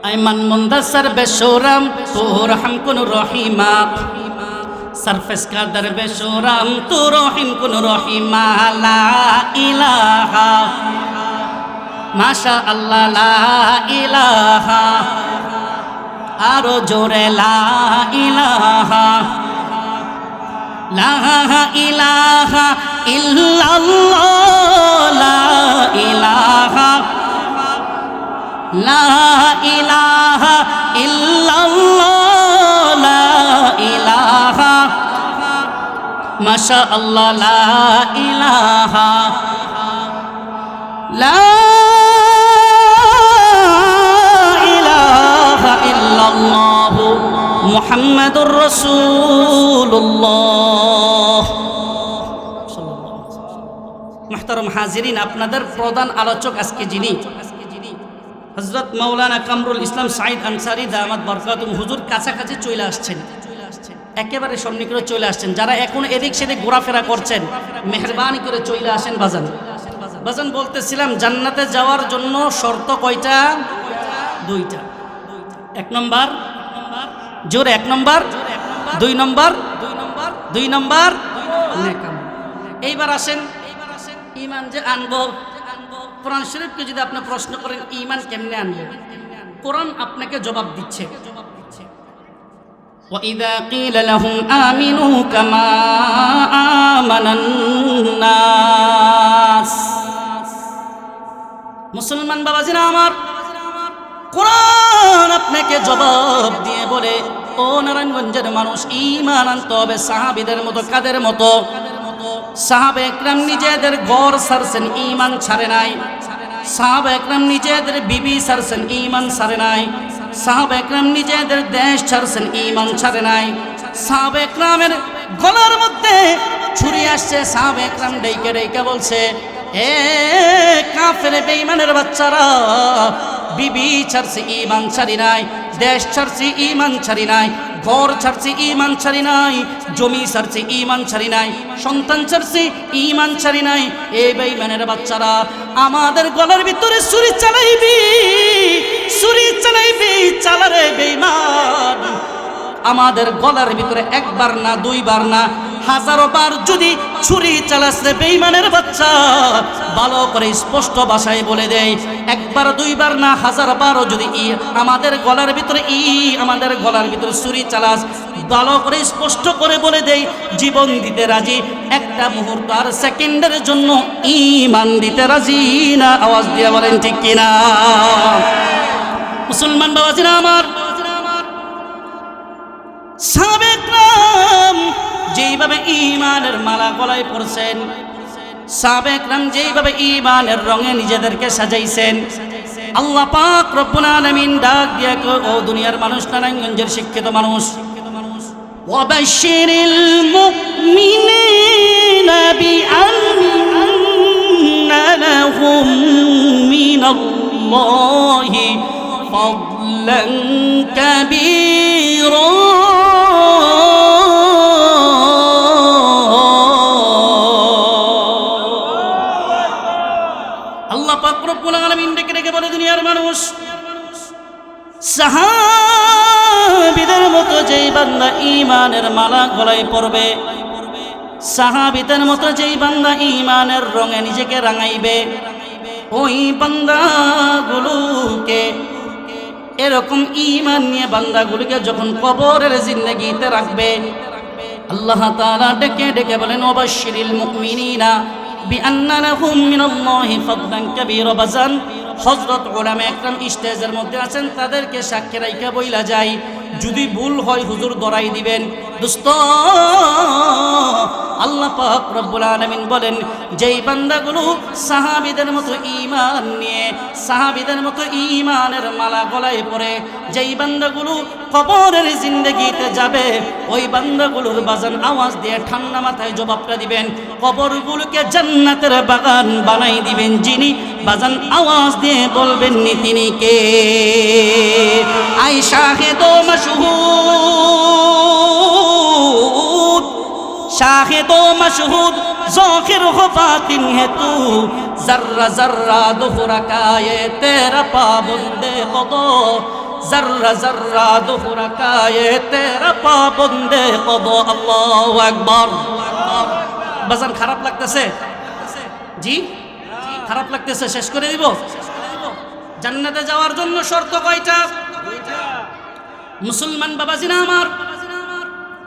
Speaker 1: আইমান মুন্দাসর বেশোরাম তোর হামকুন রহিমা, সারফেস কাদার বেশোরাম তো রহিম কুন রহিমা, লা ইলাহা, মাশা আল্লাহ লা ইলাহা, আরো জোরে লা ইলাহা, লা ইলাহা ইল্লাল্লাহ, লা ইলাহা, লা ইলাহা ইল্লাল্লাহ, লা ইলাহা, মাশা আল্লাহ লা ইলাহা, লা ইলাহা ইল্লাল্লাহ মুহাম্মাদুর রাসূলুল্লাহ। মুহতারাম হাজিরিন, আপনাদের প্রধান আলোচক আজকে যিনি হযরত মাওলানা কামরুল ইসলাম সাঈদ আনসারী দামাত বরকাতুহু হুজুর কাছাকাছি চলে আসছেন, একেবারে সন্নিকটে চলে আসছেন। যারা এখন এদিক সেদিক ঘোরাফেরা করছেন, মেহরবানি করে চলে আসেন। বাজান বলতেছিলাম, জান্নাতে যাওয়ার জন্য শর্ত কয়টা? দুইটা। এক নম্বর জোরে, এক নম্বর, দুই নম্বর, দুই নম্বর নেক আমল। এইবার আসেন, ঈমান যে আনবো, কোরআন শরীফকে যদি আপনি প্রশ্ন করেন ঈমান কেমনে আনবো, কোরআন আপনাকে জবাব দিচ্ছে। وَإِذَا قِيلَ لَهُمْ آمِنُوا كَمَا آمَنَ النَّاسُ। মুসলমান বাবাজিরা আমার, কোরআন আপনাকে জবাব দিয়ে বলে, ও নারায়ণগঞ্জের মানুষ, ঈমান আনতে হবে সাহাবীদের মতো। কাদের মতো? সাহাবা একরাম নিজেদের ঘর ছাড়ছেন, ঈমান ছাড়ে নাই। সাহাবা একরাম নিজেদের বিবি ছাড়ছেন, ঈমান ছাড়ে নাই। সাহাবা একরাম নিজেদের দেশ ছাড়ছেন, ঈমান ছাড়ে নাই। সাহাবা একরামের গলার মধ্যে ছুরি আসছে, সাহাবা একরাম ডেকে ডেকে বলছে, এ কাফের বেঈমানের বাচ্চারা, বিবি ছাড়ছি ঈমান ছাড়ি নাই, দেশ ছাড়ছি ঈমান ছাড়ি নাই, ঘর ছাড়ছি ঈমান ছাড়ি নাই, জমি ছাড়ছি ঈমান ছাড়ি নাই, সন্তান ছাড়ছি ঈমান ছাড়ি নাই। এই বেঈমানের বাচ্চারা আমাদের গলার ভিতরে ছুরি চালাইবি, ছুরি চালাইবি, চালারে বেঈমান। আমাদের গলার ভিতরে একবার না, দুইবার না, হাজারো বার যদি ছুরি চালাচ্ছে বেঈমানের বাচ্চা, ভালো করে স্পষ্ট ভাষায় বলে দেয়, একবার দুইবার না, হাজার বারও যদি আমাদের গলার ভিতরে আমাদের গলার ভিতরে ছুরি চালাস, ভালো করে স্পষ্ট করে বলে দেয়, জীবন দিতে রাজি, একটা মুহূর্ত আর সেকেন্ডের জন্য ঈমান দিতে রাজি না। আওয়াজ দিয়ে বলেন ঠিক কিনা? মুসলমান বাবাজিরা আমার, সাহাবা একরাম যেইভাবে ঈমানের মালা গলায় পরছেন, সাহাবা একরাম যেইভাবে ঈমানের রঙে নিজেদেরকে সাজাইছেন, আল্লাহ পাক রব্বুল আলামিন ডাক দিয়া কয়, ও দুনিয়ার মানুষ, নারায়ণগঞ্জের শিক্ষিত মানুষ, ওয়াবাশশিরিল মুমিনিনা বিআন্না লাহুম মিনাল্লাহি ফাদলান কাবীরা। দুনিয়ার মানুষ, সাহাবীদের মতো যেই বান্দা ঈমানের মালা গলায় পরবে, সাহাবীদের মতো যেই বান্দা ঈমানের রঙে নিজেকে রাঙাইবে, ওই বান্দাগুলোকে, এরকম ঈমান নিয়ে বান্দাগুলোকে যখন কবরের জিন্দেগিতে রাখবে, আল্লাহ তাআলা ডেকে ডেকে বলেন, ওয়াবাশশিরিল মুমিনিনা বিআন্না লাহুম মিনাল্লাহি ফাদলান কাবীরা। বাজান, হযরত উলামা একরাম স্টেজের মধ্যে আছেন, তাদেরকে সাক্ষী রাইখা বইলা যায়, যদি ভুল হয় হুজুর ধরাই দিবেন। দোস্ত, আল্লাহ পাক রব্বুল আলামিন বলেন, যেই বান্দাগুলো সাহাবীদের মতো ঈমান নিয়ে, সাহাবীদের মতো ঈমানের মালা গলায় পরে, যেই বান্দাগুলো কবরের জিন্দেগিতে যাবে, ওই বান্দাগুলোর বাজান আওয়াজ দিয়ে ঠান্ডা মাথায় জবাবটা দিবেন, কবরগুলোকে জান্নাতের বাগান বানাই দিবেন যিনি, বাজান আওয়াজ দিয়ে বলবেন নি তিনি কে? আই শাহেদো মশহুদ, শাহেদো মশহুদ, ज़ाहिर हो बातिन है तू, जर्रा जर्रा दोहराए तेरा पाबंदे खुदा, जर्रा जर्रा दोहराए तेरा पाबंदे खुदा। अल्लाहु আকবার। বাজান খারাপ লাগতেছে? জি খারাপ লাগতেছে? শেষ করে দিব। জান্নাতে যাওয়ার জন্য শর্ত কয়টা? মুসলমান বাবাজিরা আমার,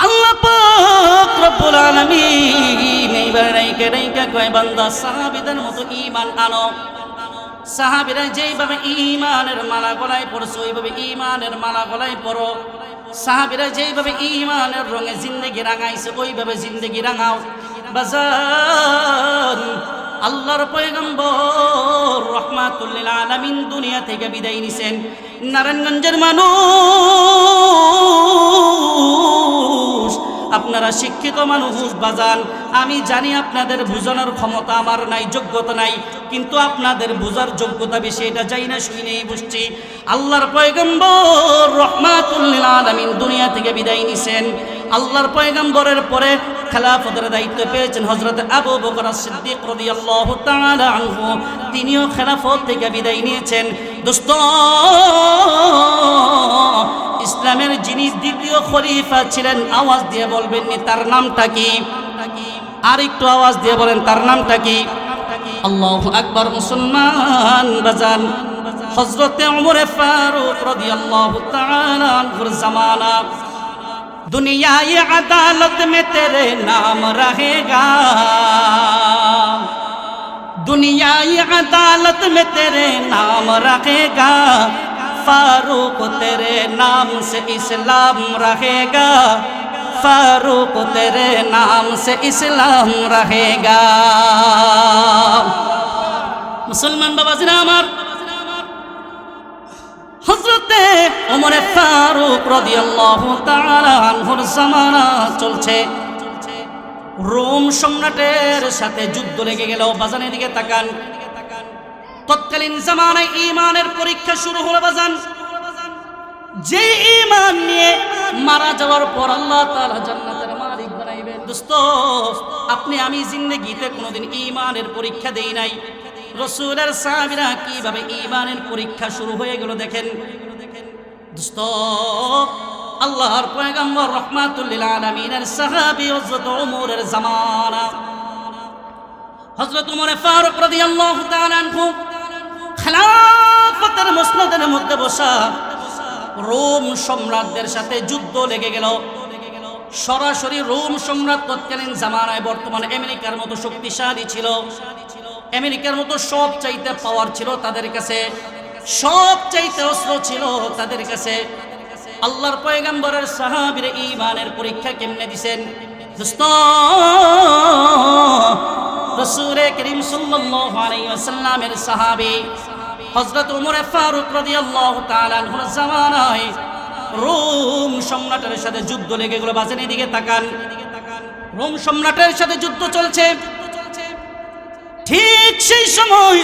Speaker 1: আল্লাহ পাক রব্বুল আলামিন এইবার রাইকে রাইকে কয়, বান্দা সাহাবীদের মতো ঈমান আনো। সাহাবীরা যেইভাবে ঈমানের মালা গলায় পরছে, ওইভাবে ঈমানের মালা গলায় পরো। সাহাবীরা যেইভাবে ঈমানের রঙে জিন্দেগি রাঙাইছে, ওইভাবে জিন্দেগি রাঙাও। বাজান, আল্লাহর পয়গম্বর রাহমাতুল লিল আলামিন দুনিয়া থেকে বিদায় নিছেন। নারায়ণগঞ্জের মানুষ, আপনারা শিক্ষিত মানুষ বাজান, আমি জানি আপনাদের বোঝানোর ক্ষমতা আমার নাই, যোগ্যতা নাই, কিন্তু আপনাদের বোঝার যোগ্যতা বেশি, এটা যাই না শুনেই বুঝছি। আল্লাহর পয়গম্বর রাহমাতুল লিল আলামিন দুনিয়া থেকে বিদায় নিছেন। আল্লাহর পয়গম্বরের পরে খেলাফতের দায়িত্ব পেয়েছেন হযরত আবু বকর সিদ্দিক রাদিয়াল্লাহু তাআলা আনহু, তিনিও খেলাফত থেকে বিদায় নিয়েছেন। দোস্ত, ইসলামের যিনি দ্বিতীয় খলিফা ছিলেন, আওয়াজ দিয়ে বলবেন নি তার নামটা কি? আর একটু আওয়াজ দিয়ে বলেন তার নামটা কি? আল্লাহু আকবার। মুসলমান বাজান, হযরতে ওমর ফারুক রাদিয়াল্লাহু তাআলা আনহুর জামানা। दुनिया ये अदालत में तेरे नाम रहेगा, दुनिया ये अदालत में तेरे नाम रहेगा, फारूक तेरे नाम से इस्लाम रहेगा, फारूक तेरे नाम से इस्लाम रहेगा। मुसलमान बाबा जिना আমার হযরতে ওমর ফারুক রাদিয়াল্লাহু তাআলা আনহুর জামানা চলছে। রোম সম্রাটের সাথে যুদ্ধ লেগে গেল। বাজানের দিকে তাকান, তৎকালীন জামানায় ঈমানের পরীক্ষা শুরু হলো। বাজান, যে ঈমান নিয়ে মারা যাওয়ার পর আল্লাহ তাআলা জান্নাতের মালিক বানাইবেন। দোস্ত, আপনি আমি জিন্দেগিতে কোনোদিন ঈমানের পরীক্ষা দেই নাই। রাসূলের সাহাবীরা কিভাবে ঈমানের পরীক্ষা শুরু হয়ে গেল দেখেন। দোস্ত, আল্লাহর পয়গম্বর রাহমাতুল লিল আলামিনের সাহাবী হযরত ওমরের জামানা, হযরত ওমর ফারুক রাদিয়াল্লাহু তাআলা আনহু খেলাফতের মসনদের মধ্যে বসা রোম সম্রাটদের সাথে যুদ্ধ লেগে গেল। সরাসরি রোম সম্রাট তৎকালীন জামানায় বর্তমানে আমেরিকার মতো শক্তিশালী ছিল, আমেরিকার মতো সব চাইতে পাওয়ার ছিল তাদের কাছে, সব চাইতে অস্ত্র ছিল তাদের কাছে। আল্লাহর পয়গম্বরের সাহাবীরা ঈমানের পরীক্ষা কেমনে দিবেন? দোস্ত, রাসূল করিম সাল্লাল্লাহু আলাইহি ওয়াসাল্লামের সাহাবী হযরত ওমর ফারুক রাদিয়াল্লাহু তাআলা আনহুর জামানায় রোম সম্রাটের সাথে যুদ্ধ লেগে গেল। বাজানের দিকে তাকান, রোম সম্রাটের সাথে যুদ্ধ চলছে। ঠিক সেই সময়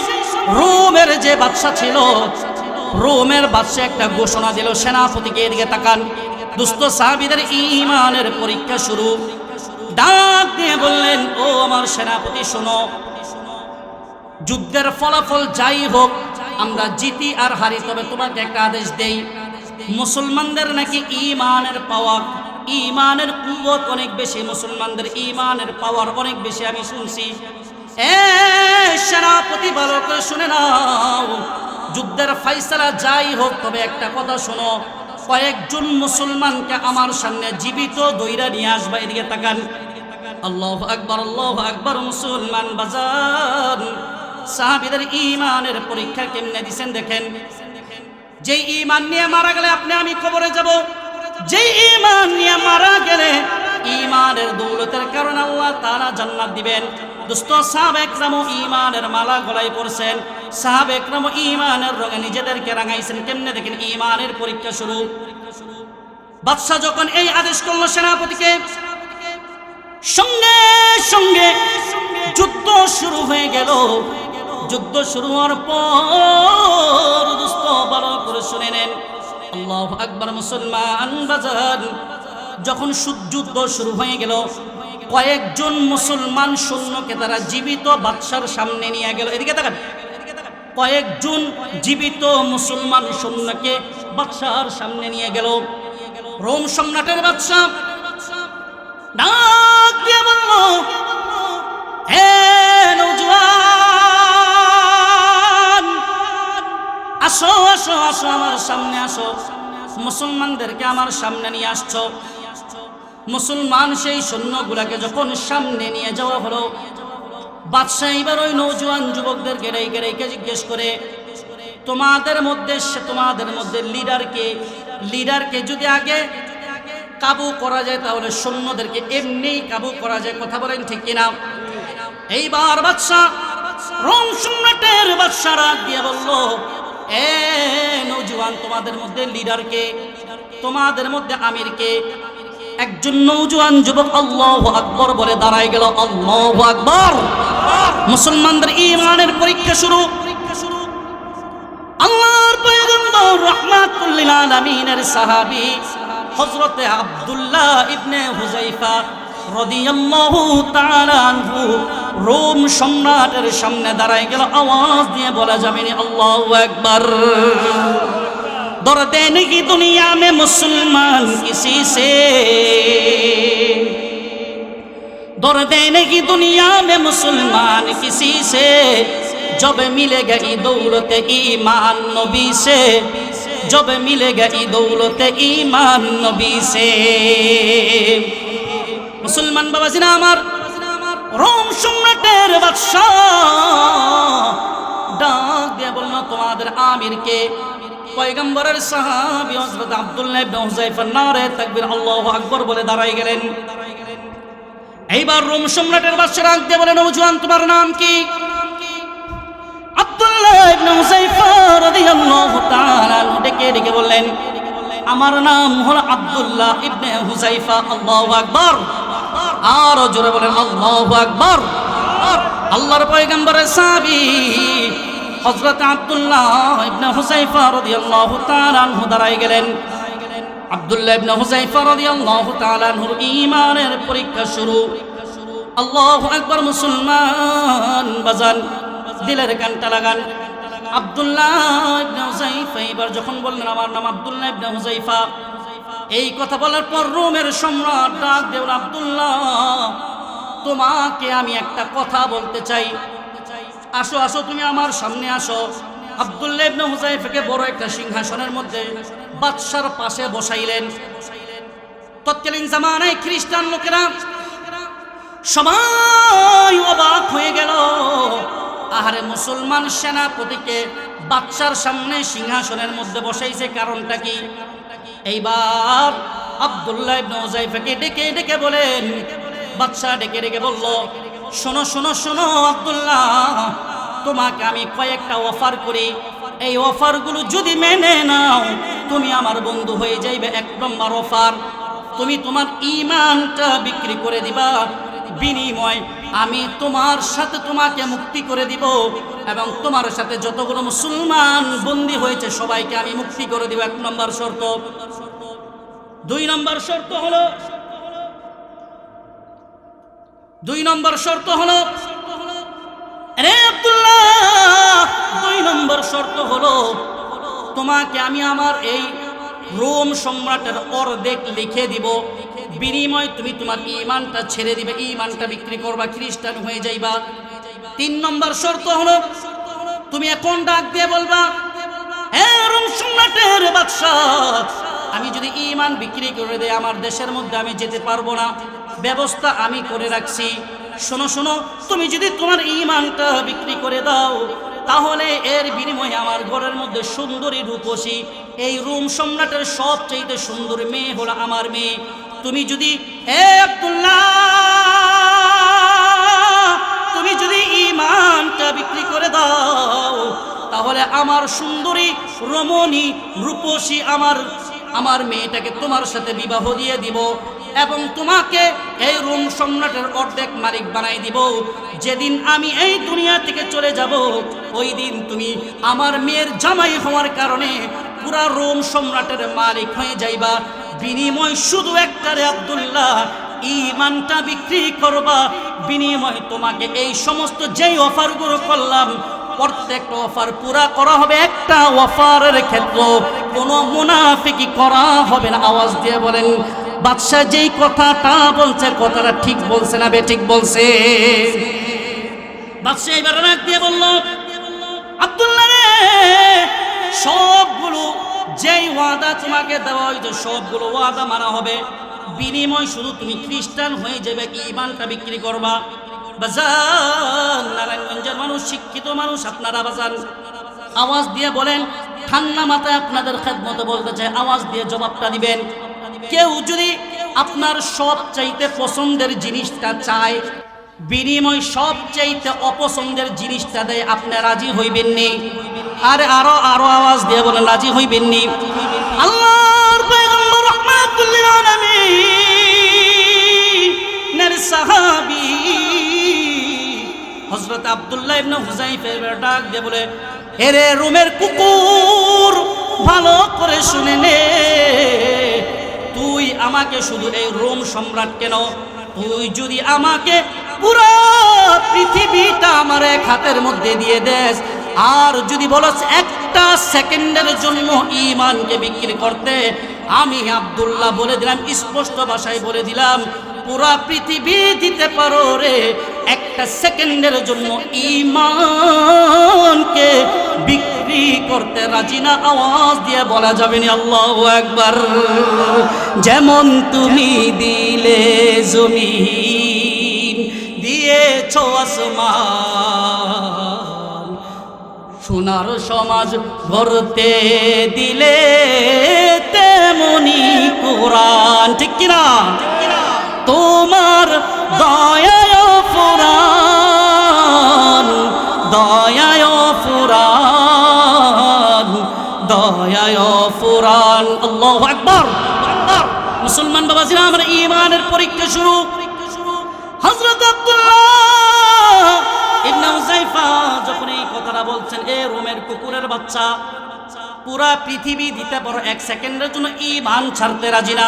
Speaker 1: রোমের যে বাদশা ছিল, রোমের বাদশা একটা ঘোষণা দিল সেনাপতিকে। এদিকে তাকান, দুস্থ সাহাবীদের ঈমানের পরীক্ষা শুরু। ডাক দিয়ে বললেন, ও আমার সেনাপতি শোনো, যুদ্ধের ফলাফল যাই হোক, আমরা জিতি আর হারি, তবে তোমাকে একটা আদেশ দেই, মুসলমানদের নাকি ঈমানের পাওয়ার, ঈমানের কুওয়াত অনেক বেশি, মুসলমানদের ঈমানের পাওয়ার অনেক বেশি আমি শুনছি। সেনাপতি ভালো করে শুনে নাও, যুদ্ধের ফাইসালা যাই হোক, তবে একটা কথা শোনো, কয়েকজন মুসলমানকে আমার সামনে জীবিত দইরা নিয়ে আসবা। এদিকে তাকান, আল্লাহু আকবার, আল্লাহু আকবার। মুসলমান বাজার, সাহাবীদের ঈমানের পরীক্ষা কেমনে দিবেন দেখেন। যেই ঈমান নিয়ে মারা গেলে আপনি আমি কবরে যাব, যেই ঈমান নিয়ে মারা গেলে ঈমানের দৌলতের কারণে আল্লাহ তাআলা জান্নাত দিবেন। দোস্ত, সাহাবা একরাম ঈমানের মালা গলায় পরছেন, সাহাবা একরাম ঈমানের রঙে নিজেদেরকে রাঙাইছেন। কেমনে দেখেন, ঈমানের পরীক্ষা শুরু। বাদশা যখন এই আদেশ করলো সেনাপতিকে, সঙ্গে সঙ্গে যুদ্ধ শুরু হয়ে গেল। যুদ্ধ শুরু হওয়ার পর দোস্ত ভালো করে শুনে নেন, আল্লাহু আকবার। মুসলমান বাজার, যখন যুদ্ধ শুরু হয়ে গেল, কয়েকজন মুসলমান সৈন্যকে তারা জীবিত বাদশার সামনে নিয়ে গেল। এদিকে তাকান, কয়েকজন জীবিত মুসলমান সৈন্যকে বাদশার সামনে নিয়ে গেল। রোম সম্রাটের বাদশা ডাক দিয়ে বলল, হে নওজোয়ান, আসো আসো আসো, আমার সামনে আসো। মুসলমানদেরকে আমার সামনে নিয়ে আসছো। মুসলমান সেই সৈন্যগুলাকে যখন সামনে নিয়ে যাওয়া হলো, বাদশাহ এবার ওই নওজোয়ান যুবকদেরকে রেখে রেখে জিজ্ঞেস করে, তোমাদের মধ্যে লিডারকে যদি আগে কাবু করা যায় তাহলে সৈন্যদেরকে এমনি কাবু করা যায়। কথা বলেন ঠিক কিনা? এইবার বাদশাহ, রোম সম্রাটের বাদশা রাগ দিয়ে বলল, এ নওজোয়ান, তোমাদের মধ্যে লিডারকে, তোমাদের মধ্যে আমিরকে? একজন নওজোয়ান যুবক আল্লাহু আকবার বলে দাঁড়ায় গেল। আল্লাহু আকবার। মুসলমানদের ঈমানের পরীক্ষা শুরু। আল্লাহর পয়গম্বর রাহমাতুল লিল আলামিনের সাহাবী হযরতে আব্দুল্লাহ ইবনে হুযায়ফা রাদিয়াল্লাহু তাআলা আনহু রোম সম্রাটের সামনে দাঁড়ায় গেল। আওয়াজ দিয়ে বলা যাবে না আল্লাহু আকবার। दर्द नहीं दुनिया में मुसलमान किसी से, दर्द नहीं दुनिया में मुसलमान किसी से, जब मिलेगा ई दौलत ईमान नबी से, जब मिलेगा ई दौलत ईमान नबी से। मुसलमान बाबा जिना আমার রোম সম্রাটের বাদশা ডাক দিয়ে বলল তোমাদের আমিরকে। পয়গম্বরের সাহাবী হযরত আব্দুল্লাহ ইবনে হুযায়ফা নারে তাকবীর আল্লাহু আকবার বলে দাঁড়ায় গেলেন। এইবার রোম সম্রাটের বাদশা ডাক দিয়ে বলেন নওজোয়ান তোমার নাম কি? আব্দুল্লাহ ইবনে হুযায়ফা রাদিয়াল্লাহু তাআলা ডেকে ডেকে বললেন আমার নাম হলো আব্দুল্লাহ ইবনে হুযায়ফা। আল্লাহু আকবার। আর জোরে বলেন আল্লাহু আকবার। আল্লাহর পয়গম্বরের সাহাবী হযরত আব্দুল্লাহ ইবনে হুযায়ফা রাদিয়াল্লাহু তাআলা আনহু দাঁড়ায় গেলেন। আব্দুল্লাহ ইবনে হুযায়ফা রাদিয়াল্লাহু তাআলা আনহুর ঈমানের পরীক্ষা শুরু। আল্লাহু আকবার। মুসলমান বাজান দিলের কানটা লাগান। আব্দুল্লাহ ইবনে হুযায়ফা এবার যখন বললেন আমার নাম আব্দুল্লাহ ইবনে হুযায়ফা, এই কথা বলার পর রোমের সম্রাট ডাক দিয়ে বলল আব্দুল্লাহ তোমাকে আমি একটা কথা বলতে চাই, আসো আসো তুমি আমার সামনে আসো। আব্দুল্লাহ ইবনে হুযায়ফাকে বড় একটা সিংহাসনের মধ্যে বাদশার পাশে বসাইলেন। তৎকালীন জামানায় খ্রিস্টান লোকেরা সবাই অবাক হয়ে গেল। আহারে মুসলমান সেনাপতিকে বাদশার সামনে সিংহাসনের মধ্যে বসাইছে, কারণটা কি? এইবার আব্দুল্লাহ ইবনে হুযায়ফাকে ডেকে ডেকে বলেন, বাদশা ডেকে ডেকে বলল শোনো শোনো শোনো আব্দুল্লাহ, তোমাকে আমি কয়েকটা অফার করি, এই অফারগুলো যদি মেনে নাও তুমি আমার বন্ধু হয়ে যাইবে। এক নম্বর অফার, তুমি তোমার ঈমানটা বিক্রি করে দিবা, বিনিময় আমি তোমার সাথে তোমাকে মুক্তি করে দিব এবং তোমার সাথে যতগুলো মুসলমান বন্দী হয়েছে সবাইকে আমি মুক্তি করে দিব। এক নম্বর শর্ত। দুই নম্বর শর্ত হলো আরে আব্দুল্লাহ, দুই নম্বর শর্ত হলো তোমাকে আমি আমার এই রোম সম্রাটের অর্ধেক লিখে দিব, বিনিময় তুমি তোমার ঈমানটা ছেড়ে দিবে, ঈমানটা বিক্রি করবা, খ্রিস্টান হয়ে যাইবা। তিন নম্বর শর্ত হলো তুমি এখন ডাক দিয়ে বলবা হে রোম সম্রাটের বাদশা, আমি যদি ঈমান বিক্রি করে দেই আমার দেশের মধ্যে আমি যেতে পারবো না, ব্যবস্থা আমি করে রাখছি। শোনো শোনো, তুমি যদি তোমার ঈমানটা বিক্রি করে দাও তাহলে এর বিনিময়ে আমার ঘরের মধ্যে সুন্দরী রূপসী এই রোম সম্রাটের সবচেয়ে সুন্দর মেয়ে হলো আমার মেয়ে। তুমি যদি হে আব্দুল্লাহ তুমি যদি ঈমানটা বিক্রি করে দাও তাহলে আমার সুন্দরী রমণী রূপসী আমার মেয়েটাকে তোমার সাথে বিবাহ দিয়ে দিব এবং তোমাকে এই রোম সম্রাটের অর্ধেক মালিক বানাই দিব। যেদিন আমি এই দুনিয়া থেকে চলে যাব ওই দিন তুমি আমার মেয়ের জামাই হওয়ার কারণে পুরা রোম সম্রাটের মালিক হয়ে যাইবা। বিনিময় শুধু একটা রে আব্দুল্লাহ, ঈমানটা বিক্রি করবা, বিনিময় তোমাকে এই সমস্ত যেই অফারগুলো করলাম প্রত্যেকটা অফার পুরা করা হবে। একটা অফারের ক্ষেত্রে কোনো মুনাফিকি করা হবে না। আওয়াজ দিয়ে বলেন বাদশা যেই কথাটা বলছে কথাটা ঠিক বলছে না বেঠিক বলছে? বাদশা এবার রাগ দিয়ে বলল আব্দুল্লাহ রে, সবগুলো যেই ওয়াদা তোমাকে দেওয়া হয়েছে সবগুলো ওয়াদা মানা হবে, বিনিময় শুধু তুমি খ্রিস্টান হয়ে যাবে, ঈমানটা বিক্রি করবা। বাজান নারায়ণগঞ্জের মানুষ, শিক্ষিত মানুষ আপনারা বাজান আওয়াজ দিয়ে বলেন, ঠান্ডা মাথায় আপনাদের খেদমতে বলতে চাই, আওয়াজ দিয়ে জবাবটা দিবেন। কেউ যদি আপনার সবচাইতে পছন্দের জিনিসটা চায় বিনিময় সবচাইতে অপছন্দের জিনিসটা দেয়, আপনি রাজি হইবেন নি? আরে আরো আওয়াজ দিয়ে বলেন রাজি হইবেন নি? আল্লাহর পয়গম্বর রাহমাতুল লিল আলামিন সাহাবী হযরত আব্দুল্লাহ ইবনে হুযাইফা ডাক দিয়ে বলে, এরে রোমের কুকুর, ভালো করে শুনে নে, তুই আমাকে শুধু এই রোম সম্রাট কেন, তুই যদি আমাকে পুরো পৃথিবীটা আমার এক হাতের মধ্যে দিয়ে দেস, আর যদি বলস একটা সেকেন্ডের জন্য ঈমানকে বিক্রি করতে, আমি আব্দুল্লাহ বলে দিলাম, স্পষ্ট ভাষায় বলে দিলাম, পুরা পৃথিবী দিতে পারো রে, একটা সেকেন্ডের জন্য ঈমানকে বিক্রি করতে রাজি না। আওয়াজ দিয়ে বলা যাবে না আল্লাহু আকবার। যেমন তুমি দিলে জমিন, দিয়েছো আসমান, সোনার সমাজ গড়তে দিলে তেমনি কোরআন, ঠিক কিনা? তোমার দয়ায় ফুরান, দয়ায় ফুরান, দয়ায় ফুরান। আল্লাহু আকবার। মুসলমান বাবাজিরা, আমরা ঈমানের পরীক্ষা শুরু। হযরত আব্দুল্লাহ ইবনে হুযাইফা যখন এই কথাটা বলছেন, এ রোমের কুকুরের বাচ্চা, পুরা পৃথিবী দিতে পারো, এক সেকেন্ডের জন্য ঈমান ছাড়তে রাজি না।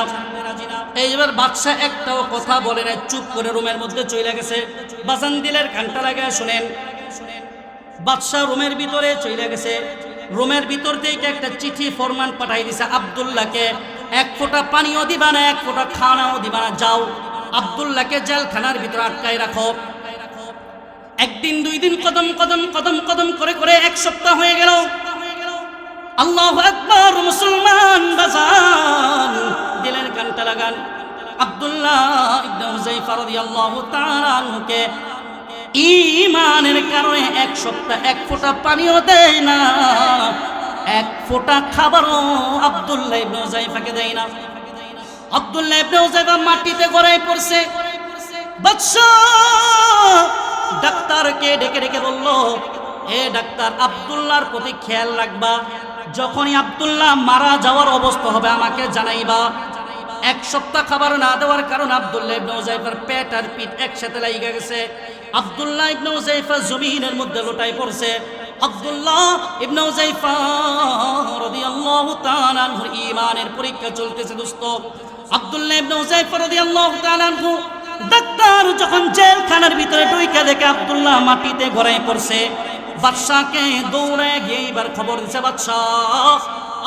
Speaker 1: এইবার বাদশা একটাও কথা বলে না, চুপ করে রুমের মধ্যে চলে গেছে। বাজান দিলের কানটা লাগায় শুনেন, বাদশা রুমের ভিতরে চলে গেছে। রুমের ভিতর থেকে একটা চিঠি ফরমান পাঠাই দিছে আব্দুল্লাহকে, এক ফোঁটা পানিও দিবা না, এক ফোঁটা খানাও দিবা না, যাও আব্দুল্লাহকে জেলখানার ভিতরে আটকায় রাখো। একদিন, দুই দিন, কদম কদম কদম কদম করে করে এক সপ্তাহ হয়ে গেল। আল্লাহু আকবার। মুসলমান বাজান দিলের কানটা লাগান, আব্দুল্লাহ ইবনে হুযাইফা রাদিয়াল্লাহু তাআলা আনহুকে ঈমানের কারণে এক সপ্তাহ এক ফোঁটা পানিও দেয় না, এক ফোঁটা খাবারও আব্দুল্লাহ ইবনে হুযাইফাকে দেয় না। আব্দুল্লাহ ইবনে হুযাইফা মাটিতে গড়ায় পড়ছে। বাদশাহ ডাক্তারকে ডেকে ডেকে বলল, এ ডাক্তার, আব্দুল্লাহর প্রতি খেয়াল রাখবা, যখনই আব্দুল্লাহ মারা যাওয়ার অবস্থা হবে আমাকে জানাইবা। এক সপ্তাহ খাবার না দেওয়ার কারণে আব্দুল্লাহ ইবনে হুযাইফার পেট আর পিঠ একসাথে লাগা গেছে। আব্দুল্লাহ ইবনে হুযাইফা জমিনের মধ্যে লুটাই পড়ছে। আব্দুল্লাহ ইবনে হুযাইফা রাদিয়াল্লাহু তাআলা আনহুর ঈমানের পরীক্ষা চলতেছে দোস্ত। আব্দুল্লাহ ইবনে হুযাইফা রাদিয়াল্লাহু তাআলা আনহু ডাক্তার যখন জেলখানার ভিতরে ঢুইকা দেখে আব্দুল্লাহ মাটিতে গড়ায় পড়ছে, বাদশাকে দৌড়ে গিয়ে এবার খবর দিছে, বাদশাহ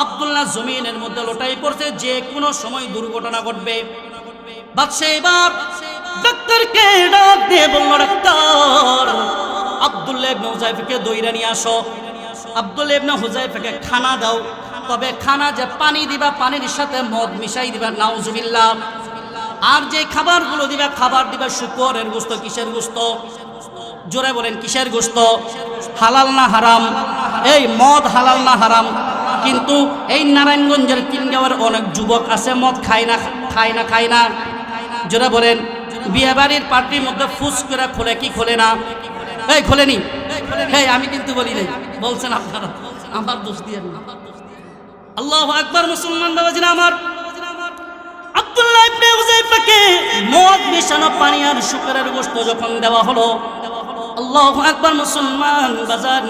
Speaker 1: আব্দুল্লাহ জমিনের মধ্যে লুটাই পড়ছে, যে কোনো সময় দুর্ঘটনা ঘটবে। বাদশা এবার ডাক্তারকে ডাক দিয়ে বলল, ডাক্তার আব্দুল্লাহ ইবনে হুযাইফাকে দইরা নিয়ে আসো, আব্দুল্লাহ ইবনে হুযাইফাকে খানা দাও, তবে খানা যে পানি দিবা, পানির সাথে মদ মিশাই দিবা, নাউজুবিল্লাহ। আর যে খাবারগুলো দিবা, খাবার দিবা শুকরের গোশত। কিসের গোশত? জোরে বলেন, কিসের গোশত? হালাল না হারাম? এই মদ হালাল না হারাম? কিন্তু এই নারায়ণগঞ্জের তিনগাঁওয়ের অনেক যুবক আছে মদ খায় না, খায় না, খায় না। জোরে বলেন, বিয়ে বাড়ির পার্টির মধ্যে ফুস করে খোলে কি খোলে না? এই খোলেনি? এই আমি কিন্তু বলি নাই, বলছেন আপনারা, আমার দোষ দিয়ে। আল্লাহু আকবার। মুসলমান বাবাজিরা আমার, আব্দুল্লাহ ইবনে হুযাইফাকে মদ মিশানো পানি আর শুকরের গোশত যখন দেওয়া হলো, আল্লাহু আকবার। মুসলমান বাজান,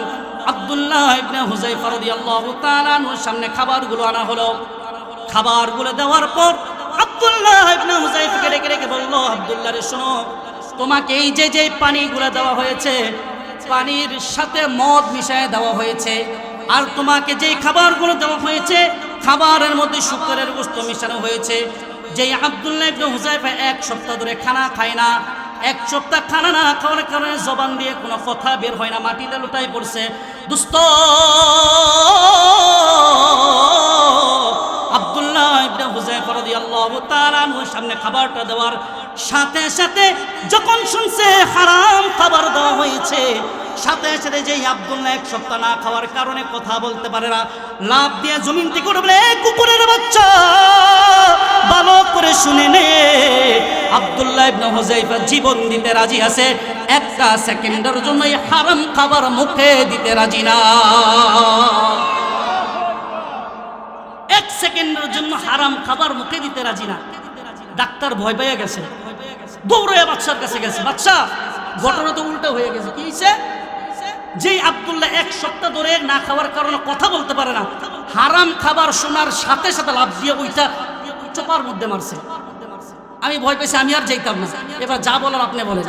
Speaker 1: আব্দুল্লাহ ইবনে হুযাইফা রাদিয়াল্লাহু তাআলা আনহুর সামনে খাবারগুলো আনা হলো। খাবারগুলো দেওয়ার পর আব্দুল্লাহ ইবনে হুযাইফাকে ডেকে ডেকে বলল, আব্দুল্লাহ রে শোনো, তোমাকে এই যে যে পানিগুলো দেওয়া হয়েছে, পানির সাথে মদ মিশিয়ে দেওয়া হয়েছে, আর তোমাকে যেই খাবারগুলো দেওয়া হয়েছে, খাবারের মধ্যে শুকরের গোশত মিশানো হয়েছে। যেই আব্দুল্লাহ ইবনে হুযাইফা এক সপ্তাহ ধরে খানা খায় না, এক সপ্তাহ খানা না খাওয়ার কারণে জবান দিয়ে কোনো কথা বের হয় না, মাটিতে লুটাই পড়ছে। দোস্ত, আব্দুল্লাহ ইবনে হুযাইফা রাদিয়াল্লাহু তাআলা আনহুর সামনে খাবারটা দেওয়ার সাথে সাথে যখন শুনছে হারাম খাবার দেওয়া হয়েছে, সাথে সাথে যেই আব্দুল্লাহ এক সপ্তাহ না খাওয়ার কারণে কথা বলতে পারে না, লাফ দিয়ে জমিন থেকে উঠে বলে, কুকুরের বাচ্চা, ভালো করে শুনে নে, আব্দুল্লাহ ইবনে হুযাইফা জীবন দিতে রাজি আছে, একটা সেকেন্ডের জন্য এই হারাম খাবার মুখে দিতে রাজি না। সেকেন্ডের জন্য হারাম খাবার মুখে দিতে রাজি না। ডাক্তার ভয় পেয়ে গেছে, দৌড়ে বাদশার কাছে গেছে, বাদশা ঘটনা তো উল্টো হয়ে গেছে। কি হয়েছে? যেই আব্দুল্লাহ এক সপ্তাহ ধরে না খাওয়ার কারণে কথা বলতে পারে না, হারাম খাবার শোনার সাথে সাথে লাফ দিয়ে ওইটা চোপার মধ্যে মারছে। আমি ভয় পেয়েছি, আমি আর যাইতাম না। এবার যা বলার আপনি বলেন।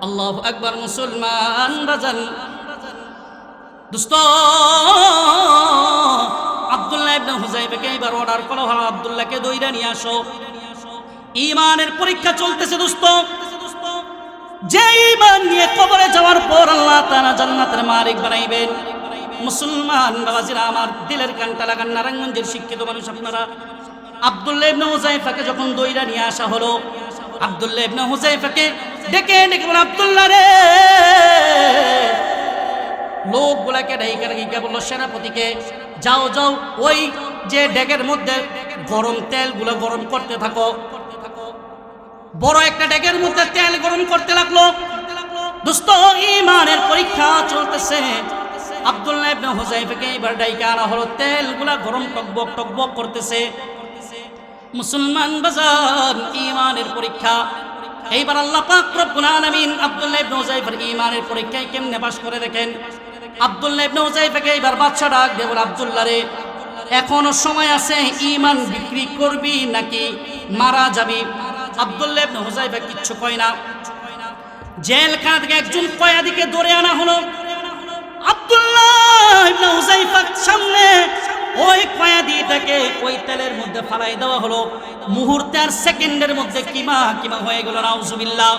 Speaker 1: আল্লাহু আকবার। মুসলমান বাজান দোস্ত, আব্দুল্লাহ ইবনে হুযাইফাকে এবার অর্ডার করা হলো, আব্দুল্লাহকে দইরা নিয়ে আসো। ঈমানের পরীক্ষা চলতেছে দোস্ত। যে ঈমান নিয়ে কবরে যাওয়ার পর আল্লাহ তাআলা জান্নাতের মালিক বানাইবেন। মুসলমান বাবাজিরা আমার, দিলের কানটা লাগান, নারায়ণগঞ্জের শিক্ষিত মানুষ আপনারা। আব্দুল্লাহ ইবনে হুযাইফাকে যখন দইরা নিয়ে আসা হলো, আব্দুল্লাহ ইবনে হুযাইফাকে ডেকে ডেকে বলে, আব্দুল্লাহ রে, লোকগুলাকে ডাইকা বললো, সেনাপতিকে যাও যাও ওই যে ডেকের মধ্যে গরম তেলগুলো গরম করতে থাকো। বড় একটা ডেকের মধ্যে তেল গরম করতে লাগলো। দোস্ত, ঈমানের পরীক্ষা চলতেছে। আব্দুল্লাহ ইবনে হুযাইফাকে এবার ডাইকা আনা হলো, তেলগুলা গরম টকবক টকবক করতেছে। মুসলমান বাজার, ঈমানের পরীক্ষা। এইবার আল্লাহ পাক রব্বুল আলামিন আব্দুল্লাহ ইবনে হুযাইফার ঈমানের পরীক্ষায় কেমনে পাস করে দেখেন। আব্দুল্লাহ ইবনে হুযাইফাকে এবার বাদশা ডাক দিয়ে বলে, আব্দুল্লাহ রে, এখনো সময় আছে, ঈমান বিক্রি করবি নাকি মারা যাবি? আব্দুল্লাহ ইবনে হুযাইফা কিচ্ছু কয় না। জেলখানা থেকে একজন কয়েদিকে ধরে আনা হলো। আব্দুল্লাহ ইবনে হুযাইফার সামনে ওই কয়েদিটাকে ওই তেলের মধ্যে ফালাই দেওয়া হলো। মুহূর্তে আর সেকেন্ডের মধ্যে কিমা কিমা হয়ে গেল। নাউজুবিল্লাহ।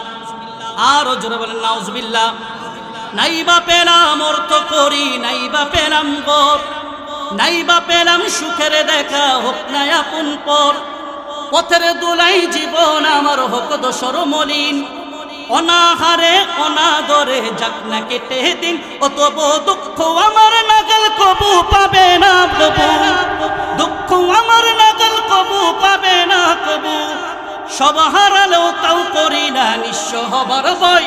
Speaker 1: আরো জোরে বলেন নাউজুবিল্লাহ। নাইবা পেলাম অর্থ করি, নাইবা পেলাম গর, নাইবা পেলাম সুখের দেখা, হোক না আপন পর। পথের দোলাই জীবন আমার, হোক দোসর মলিন। অনাহারে অনাদরে যাক না কেটে দিন, ও তবু দুঃখ আমার নাগাল কবু পাবে না কবু, দুঃখ আমার নাগাল কবু পাবে না কবু। সব হারালেও তাও করি না নিঃস্ব হবার ভয়,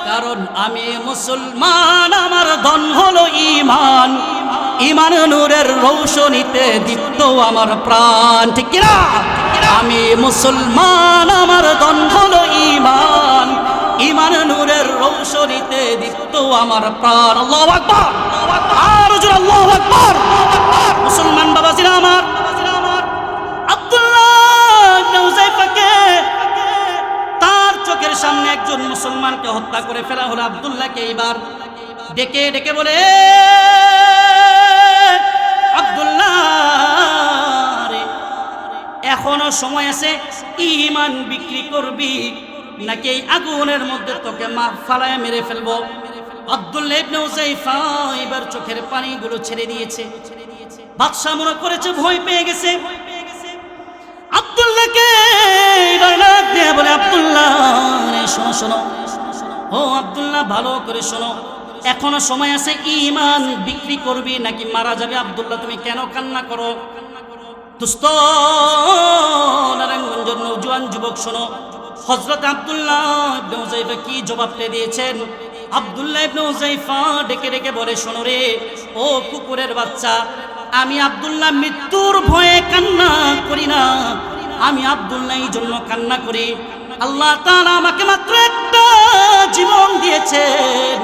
Speaker 1: কারণ আমি মুসলমান, আমার ধন হলো ঈমান। ঈমান নূরের রৌশনীতে দীপ্ত আমার প্রাণ। ঠিক কিনা? আমি মুসলমান, আমার ধন হলো ঈমান। ঈমান নূরের রৌশনীতে দীপ্ত আমার প্রাণ। আল্লাহু আকবার। আর জোরে আল্লাহু আকবার। মুসলমান বাবাজিরা আমার, আব্দুল্লাহ ইবনে হুযাইফাকে তার চোখের সামনে একজন মুসলমানকে হত্যা করে ফেলা হলো। আব্দুল্লাহকে এবার ডেকে ডেকে বলে, আব্দুল্লাহ রে, এখনো সময় আছে, ঈমান বিক্রি করবি নাকি এই আগুনের মধ্যে তোকে ফালায় মেরে ফেলবো? আব্দুল্লাহ ইবনে হুযাইফা এবার চোখের পানিগুলো ছেড়ে দিয়েছে। বাদশা মনে করেছে ভয় পেয়ে গেছে। আব্দুল্লাহকে এবার ডাক দিয়ে বলে, আব্দুল্লাহ শোনো শোনো, ও আব্দুল্লাহ ভালো করে শোনো, এখনো সময় আছে, ঈমান বিক্রি করবি নাকি মারা যাবে? আব্দুল্লাহ তুমি কেন কান্না করো? দোস্ত, নারায়ণগঞ্জের নওজোয়ান যুবক শোনো, হযরত আব্দুল্লাহ ইবনে হুযাইফা কি জবাবটা দিয়েছেন। আব্দুল্লাহ ইবনে হুযাইফা ডেকে ডেকে বলে, শোনো রে, ও কুকুরের বাচ্চা, আমি আব্দুল্লাহ মৃত্যুর ভয়ে কান্না করি না, আমি আব্দুল্লাহ এই জন্য কান্না করি, আল্লাহ তাআলা আমাকে মাত্র একটা জীবন দিয়েছেন।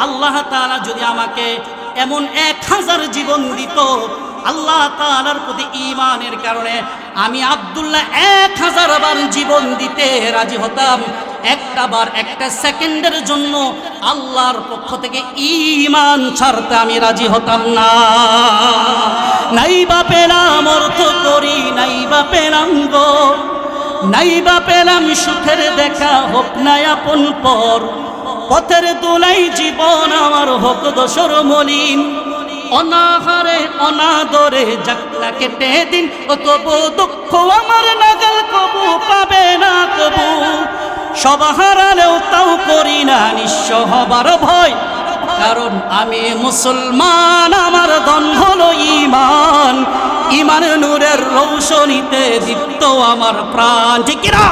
Speaker 1: আল্লাহ তাআলা যদি আমাকে এমন 1000 জীবন দিত, আল্লাহ তাআলার প্রতি ঈমানের কারণে আমি আব্দুল্লাহ 1000 বার জীবন দিতে রাজি হতাম। একটা বার, একটা সেকেন্ডের জন্য আল্লাহর পক্ষ থেকে ঈমান ছাড়তে আমি রাজি হতাম না। নাইবা পেলাম অর্থ করি, নাইবা পেলাম গো, নাইবা পেলাম সুখের দেখা, হোক না আপন পর। পথের দোলাই জীবন আমার, হোক দোসর মলিন। অনাহারে অনাদরে যাক না কেটে দিন, ও তবু দুঃখ আমার নাগাল কবু পাবে না কবু। সব হারালেও তাও করি না নিঃস্ব হবার ভয়, কারণ আমি মুসলমান, আমার ধন হলো ঈমান। ঈমান নূরের রৌশনীতে দীপ্ত আমার প্রাণ। ঠিক কিনা?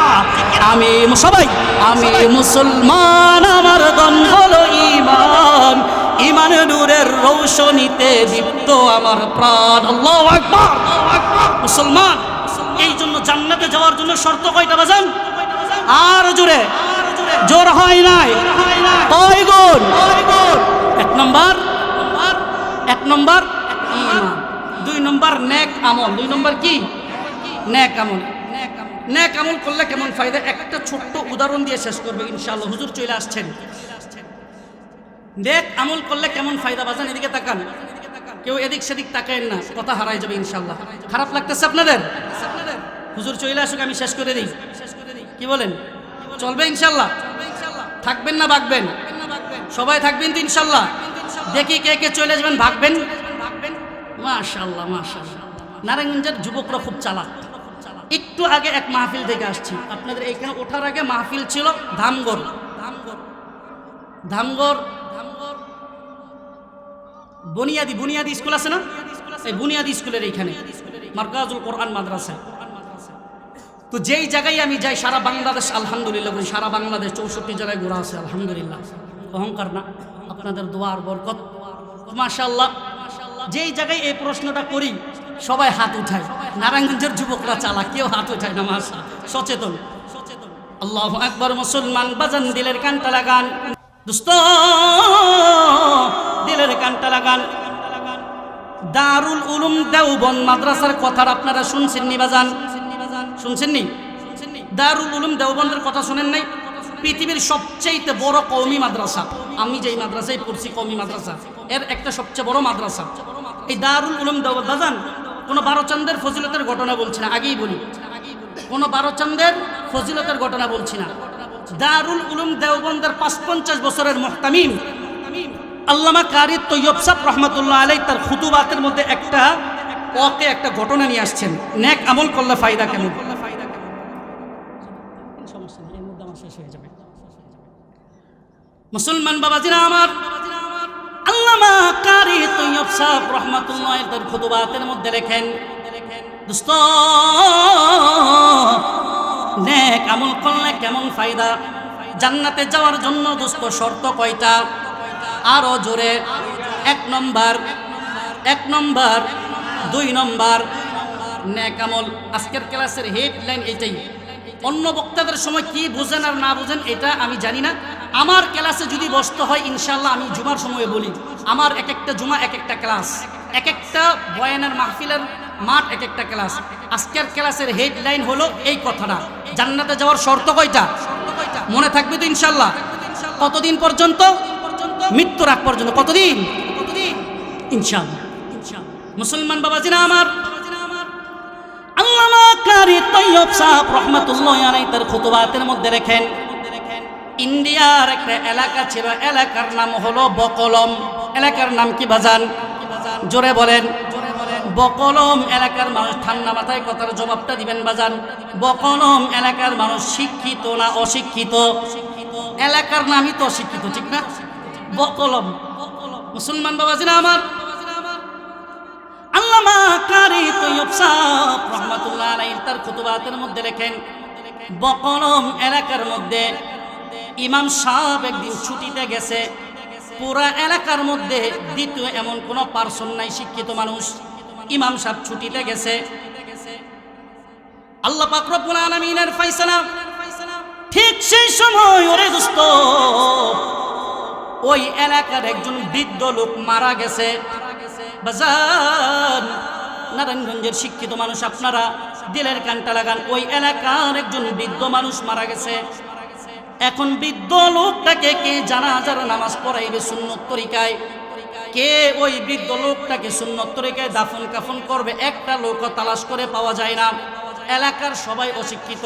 Speaker 1: আমি সবাই, আমি মুসলমান, আমার ধন হলো ঈমান। ঈমান নূরের রৌশনীতে দীপ্ত আমার প্রাণ। আল্লাহু আকবার। মুসলমান, এই জন্য জান্নাতে যাওয়ার জন্য শর্ত কয়টা বাজান? আর জোরে, জোর হয় নাই, কয় গুণ? এক নম্বর ঈমান, 2 নম্বর নেক আমল। 2 নম্বর কি? নেক আমল। নেক আমল করলে কেমন ফায়দা, একটা ছোট্ট উদাহরণ দিয়ে শেষ করবে ইনশাআল্লাহ। হুজুর চলে আসছেন। নেক আমল করলে কেমন ফায়দা বাজান, এদিকে তাকান, কেউ এদিক সেদিক তাকায়েন না, কথা হারাই যাবে ইনশাআল্লাহ। খারাপ লাগতেছে আপনাদের? হুজুর চলে আসুক, আমি শেষ করে দিই। কি বলেন, চলবে ইনশাআল্লাহ? থাকবেন না ভাগবেন? সবাই থাকবেন তো ইনশাআল্লাহ? দেখি কে কে চলে যাবেন, ভাগবেন। মাশাআল্লাহ মাশাআল্লাহ। নারায়ণগঞ্জের যুবকরা খুব চালাক। একটু আগে এক মাহফিল থেকে আসছি, আপনাদের এইখানে ওঠার আগে মাহফিল ছিল ধামগড় বুনিয়াদি স্কুল আছে না, এই বুনিয়াদি স্কুলের এইখানে মারকাজুল কোরআন মাদ্রাসা। তো যেই জায়গায় আমি যাই সারা বাংলাদেশ, আলহামদুলিল্লাহ বলি, সারা বাংলাদেশ 64 জায়গায় ঘোরা আছে আলহামদুলিল্লাহ। অহংকার না, আপনাদের দোয়ার বরকত মাশাআল্লাহ। যেই জায়গায় এই প্রশ্নটা করি সবাই হাত উঠায়। নারায়ণগঞ্জের যুবকরা চালাক, কেউ হাত উঠায় না, মাশাআল্লাহ সচেতন। আল্লাহু আকবার। মুসলমান বাজান, দিলের কানটা লাগান দোস্ত, দিলের কানটা লাগান। দারুল উলুম দেওবন্দ মাদ্রাসার কথাটা আপনারা শুনছেন নি বাজান? শুনছেন নি? দারুল উলুম দেওবন্দের কথা শুনেন নাই? পৃথিবীর সবচেয়ে বড় কওমি মাদ্রাসা। আমি যেই মাদ্রাসায় পড়ছি কওমি মাদ্রাসা, এর একটা সবচেয়ে বড় মাদ্রাসা এই দারুল উলুম দেওবন্দ। বাজান, কোনো 12 চাঁদের ফজিলতের ঘটনা বলছি না, আগেই বলি, কোনো 12 চাঁদের ফজিলতের ঘটনা বলছি না। দারুল উলুম দেওবন্দের 55 বছরের মুহতামিম আল্লামা কারি তৈয়ব সাহেব রহমাতুল্লাহ আলাইহি তার খুতুবাতের মধ্যে একটা ঘটনা নিয়ে আসছেন। নেক আমল করলে ফায়দা কেমন? মুসলমান বাবাজিরা আমার, আল্লামা কারি তৈয়ব সাহেব রহমাতুল্লাহ আলাইহি তার খুতুবাতের মধ্যে লেখেন, দোস্ত নেক আমল করলে কেমন ফায়দা, জান্নাতে যাওয়ার জন্য দোস্ত শর্ত কয়টা? আরো জোরে, 1 নম্বর 2 নম্বর নেক আমল। আজকের ক্লাসের হেডলাইন এটাই। অন্য বক্তাদের সময় কি বুঝেন আর না বুঝেন এটা আমি জানি না। আমার ক্লাসে যদি বসতে হয় ইনশাআল্লাহ আমি জুমার সময়ে বলি, আমার এক একটা জুমা এক একটা ক্লাস, এক একটা বয়ানের মাহফিলের মাঠ এক একটা ক্লাস। আজকের ক্লাসের হেডলাইন হলো এই কথাটা, জান্নাতে যাওয়ার শর্ত কয়টা? মনে থাকবে তো ইনশাআল্লাহ? কতদিন পর্যন্ত? মৃত্যুর আগ পর্যন্ত। কতদিন? ইনশাআল্লাহ। মুসলমান বাবাজিরা আমার, আল্লামা কারি তৈয়ব সাহেব রাহমাতুল্লাহ আলাইহি তার খুতুবাতের মধ্যে লেখেন, ইন্ডিয়ার একটা এলাকা ছিল, এলাকার নাম হলো বকলম। এলাকার নাম কি বাজান? জোরে বলেন। বকলম এলাকার মানুষ, ঠান্ডা মাথায় কথার জবাবটা দিবেন বাজান। বকলম এলাকার মানুষ শিক্ষিত না অশিক্ষিত? এলাকার নামই তো অশিক্ষিত, ঠিক না? বকলম। মুসলমান বাবাজিরা আমার, আল্লামা কারি তৈয়ব সাহেব রাহমাতুল্লাহ আলাইহি তার খুতুবাতের মধ্যে লেখেন, বকলম এলাকার মধ্যে ইমাম সাহেব একদিন ছুটিতে গেছে। পুরা এলাকার মধ্যে দ্বিতীয় এমন কোনো পার্সন নাই শিক্ষিত মানুষ। ইমাম সাহেব ছুটিতে গেছে। আল্লাহ পাক রব্বুল আলামিনের ফয়সালা, ঠিক সেই সময় ওরে দোস্ত ওই এলাকার একজন বৃদ্ধ লোক মারা গেছে। বাজান, নারায়ণগঞ্জের শিক্ষিত মানুষ আপনারা দিলের কানটা লাগান, ওই এলাকার একজন বৃদ্ধ মানুষ মারা গেছে। এখন বৃদ্ধ লোকটাকে কে জানাজার নামাজ পড়াইবে সুন্নত তরিকায়? কে ওই বৃদ্ধ লোকটাকে সুন্নত তরিকায় দাফন কাফন করবে? একটা লোক তালাশ করে পাওয়া যায় না। এলাকার সবাই অশিক্ষিত।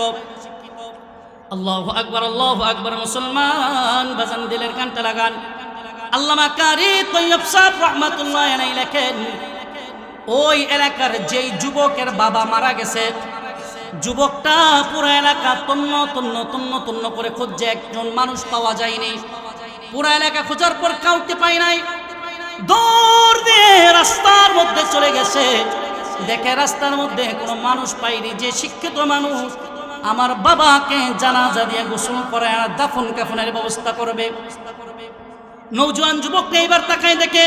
Speaker 1: আল্লাহু আকবার, আল্লাহু আকবার। মুসলমান বাজান, দিলের কানটা লাগান। আল্লামা কারি তৈয়ব সাহেব রাহমাতুল্লাহ আলাইহি লেখেন, ওই এলাকার যেই যুবকের বাবা মারা গেছে, যুবকটা পুরো এলাকা তন্ন করে খুঁজছে, একজন মানুষ পাওয়া যায়নি। পুরো এলাকা খোঁজার পর কাউকে পায় নাই। দৌড় দিয়ে রাস্তার মধ্যে চলে গেছে, দেখে রাস্তার মধ্যে কোনো মানুষ পায়নি। যে শিক্ষিত মানুষ আমার বাবাকে জানাজা দিয়ে গোসল করে দাফন কাফনের ব্যবস্থা করবে, নওজোয়ান যুবককে এবার তাকায় দেখে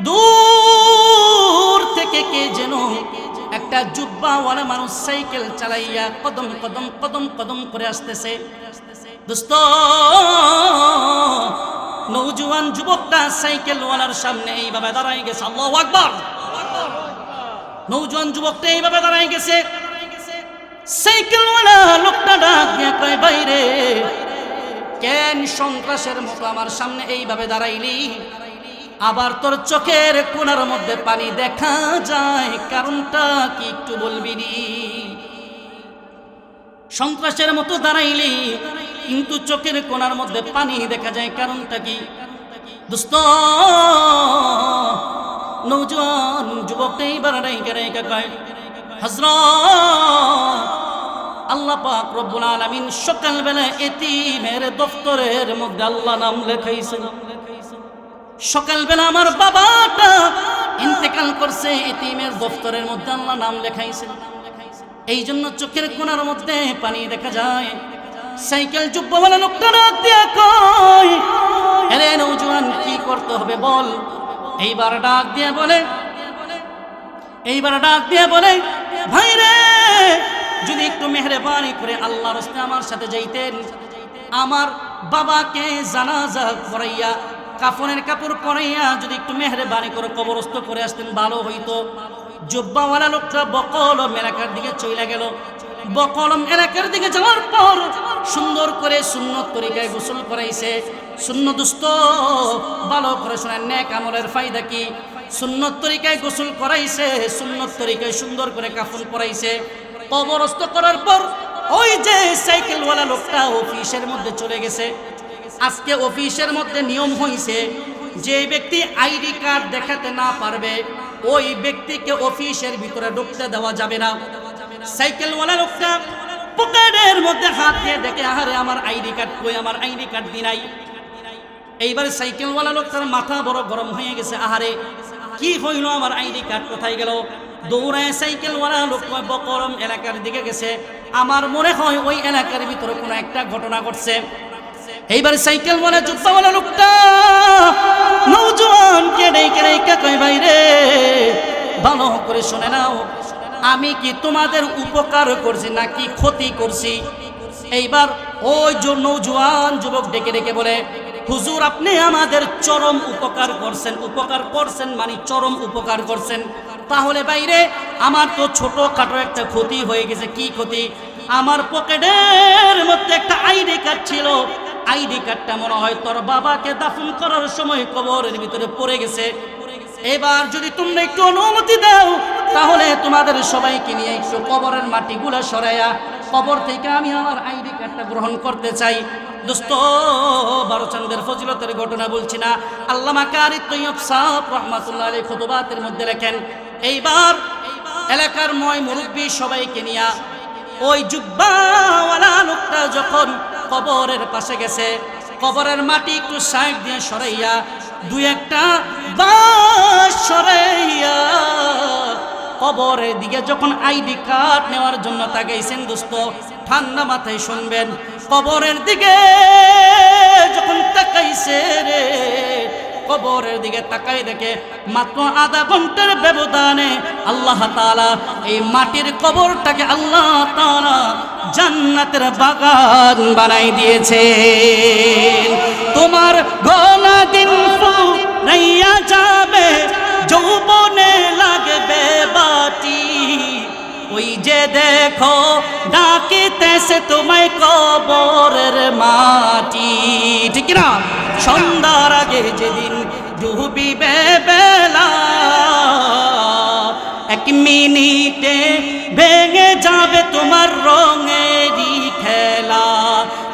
Speaker 1: দূর থেকে কে যেন একটা জুব্বাওয়ালা মানুষ সাইকেল চালাইয়া কদম কদম কদম কদম করে আসতেছে। দোস্ত, নওজোয়ান যুবকটা সাইকেলওয়ালার সামনে এইভাবে দাঁড়াই গেছে। আল্লাহু আকবার। নওজোয়ান যুবকটা এইভাবে দাঁড়াই গেছে। সাইকেলওয়ালা লোকটা ডাক দিয়ে কয়, বাইরে কেন সন্ত্রাসের মতো আমার সামনে এইভাবে দাঁড়াইলি? আবার তোর চোখের কোণার মধ্যে পানি দেখা যায়, কারণটা কি একটু বলবি নি? সন্ত্রাসের মতো দাঁড়াইলি কিন্তু চোখের কোণার মধ্যে পানি দেখা যায়, কারণটা কি? দোস্ত, নওজোয়ান যুবকটা এইবার ডাইকা ডাইকা কয়, হযরত, আল্লাহ পাক রব্বুল আলামিন সকালবেলা এতিমের দফতরের মধ্যে আল্লাহ নাম লেখাইছেন। সকালবেলা আমার বাবাটা ইন্তেকাল করছে, এতিমের দফতরের মধ্যে আল্লাহ নাম লেখাইছেন। এই জন্য চোখের কোণার মধ্যে পানি দেখা যায়। সাইকেল যুব্বওয়ালা লোকটা ডাক দিয়া কয়, আরে নওজোয়ান, কি করতে হবে বল? এইবার ডাক দিয়া বলে, ভাই রে, যদি একটু মেহরবানি করে আল্লাহর রাস্তায় আমার সাথে যাইতেন, আমার বাবাকে জানাজা পড়াইয়া কাফনের কাপড় পরাইয়া যদি একটু মেহরবানি করে কবরস্থ করে আসতেন ভালো হইতো। জুব্বাওয়ালা লোকটা বকলম এলাকার দিকে চলে গেল। বকলম এলাকার দিকে যাওয়ার পর সুন্দর করে সুন্নত তরিকায় গোসল করাইছে। সুন্নত দোস্ত, ভালো করে শোনেন, নেক আমলের ফায়দা কি? সুন্নত তরিকায় গোসল করাইছে, সুন্নত তরিকায় সুন্দর করে কাফন পরাইছে। কবরস্থ করার পর ওই যে সাইকেলওয়ালা লোকটা অফিসের মধ্যে চলে গেছে। আজকে অফিসের মধ্যে নিয়ম হইছে, যে ব্যক্তি আইডি কার্ড দেখাতে না পারবে ওই ব্যক্তিকে অফিসের ভিতরে ঢুকতে দেওয়া যাবে না। সাইকেলওয়ালা লোকটা পকেটের মধ্যে হাত দিয়ে দেখে, আরে আমার আইডি কার্ড কই, আমার আইডি কার্ড দি নাই। এইবার সাইকেলওয়ালা লোকটার মাথা বড় গরম হয়ে গেছে, আহারে কি হইল, আমার আইডি কার্ড কোথায় গেল? দৌড়ায় সাইকেলওয়ালা লোক বকলম এলাকার দিকে গেছে। আমার মনে হয় ওই এলাকার ভিতরে কোনো একটা ঘটনা ঘটছে। এইবার সাইকেলওয়ালা জুব্বাওয়ালা লোকটা নওজোয়ানকে ডেকে ডেকে কয়, ভাই রে, ভালো করে শুনে নাও, আমি কি তোমাদের উপকার করছি নাকি ক্ষতি করছি? এইবার ওই নওজোয়ান যুবক ডেকে ডেকে বলে, হুজুর, আপনি আমাদের চরম উপকার করছেন। উপকার করছেন মানে চরম উপকার করছেন। তাহলে বাইরে আমার তো ছোটখাটো একটা ক্ষতি হয়ে গেছে। কি ক্ষতি? আমার পকেটের মধ্যে একটা আইডি কার্ড ছিল। আইডি কার্ডটা মনে হয় তোর বাবাকে দাফন করার সময় কবরের ভিতরে পড়ে গেছে। এবার যদি তোমরা একটু অনুমতি দাও, তাহলে তোমাদের সবাইকে নিয়ে একটু কবরের মাটিগুলো সরাইয়া কবর থেকে আমি আমার আইডি কার্ডটা গ্রহণ করতে চাই। দোস্ত, বারোচান্দের ফজিলতের ঘটনা বলছি না, আল্লামা কারি তৈয়ব সাহেব রহমাতুল্লাহ আলাইহি খুতবাতের মধ্যে লেখেন, এইবার এলাকার মুরব্বী সবাইকে নিয়ে ওই জুব্বাওয়ালা লোকটা যখন কবরের পাশে গেছে, কবরের মাটি একটু সাইড দিয়ে সরাইয়া দুই একটা বাঁশ সরাইয়া কবরের দিকে যখন আইডি কার্ড নেওয়ার জন্য তাকাইছেন, দোস্ত ঠান্ডা মাথায় শুনবেন, কবরের দিকে যখন তাকাইছে রে, কবরের দিকে তাকাই দেখে মাত্র আধা ঘন্টার ব্যবধানে আল্লাহ তাআলা এই মাটির কবরটাকে আল্লাহ তাআলা জান্নাতের বাগান বানাই দিয়েছে। তোমার গোনা দিন ফুরাইয়া যাবে, যৌবনে লাগবে বাটি, ওই যে দেখো ডাকিতেছে তোমায় কবরের মাটি। ঠিক না? সন্ধ্যার আগে যেদিন ডুবিবে বেলা, এক মিনিটে ভেঙে যাবে তোমার রঙেরই খেলা।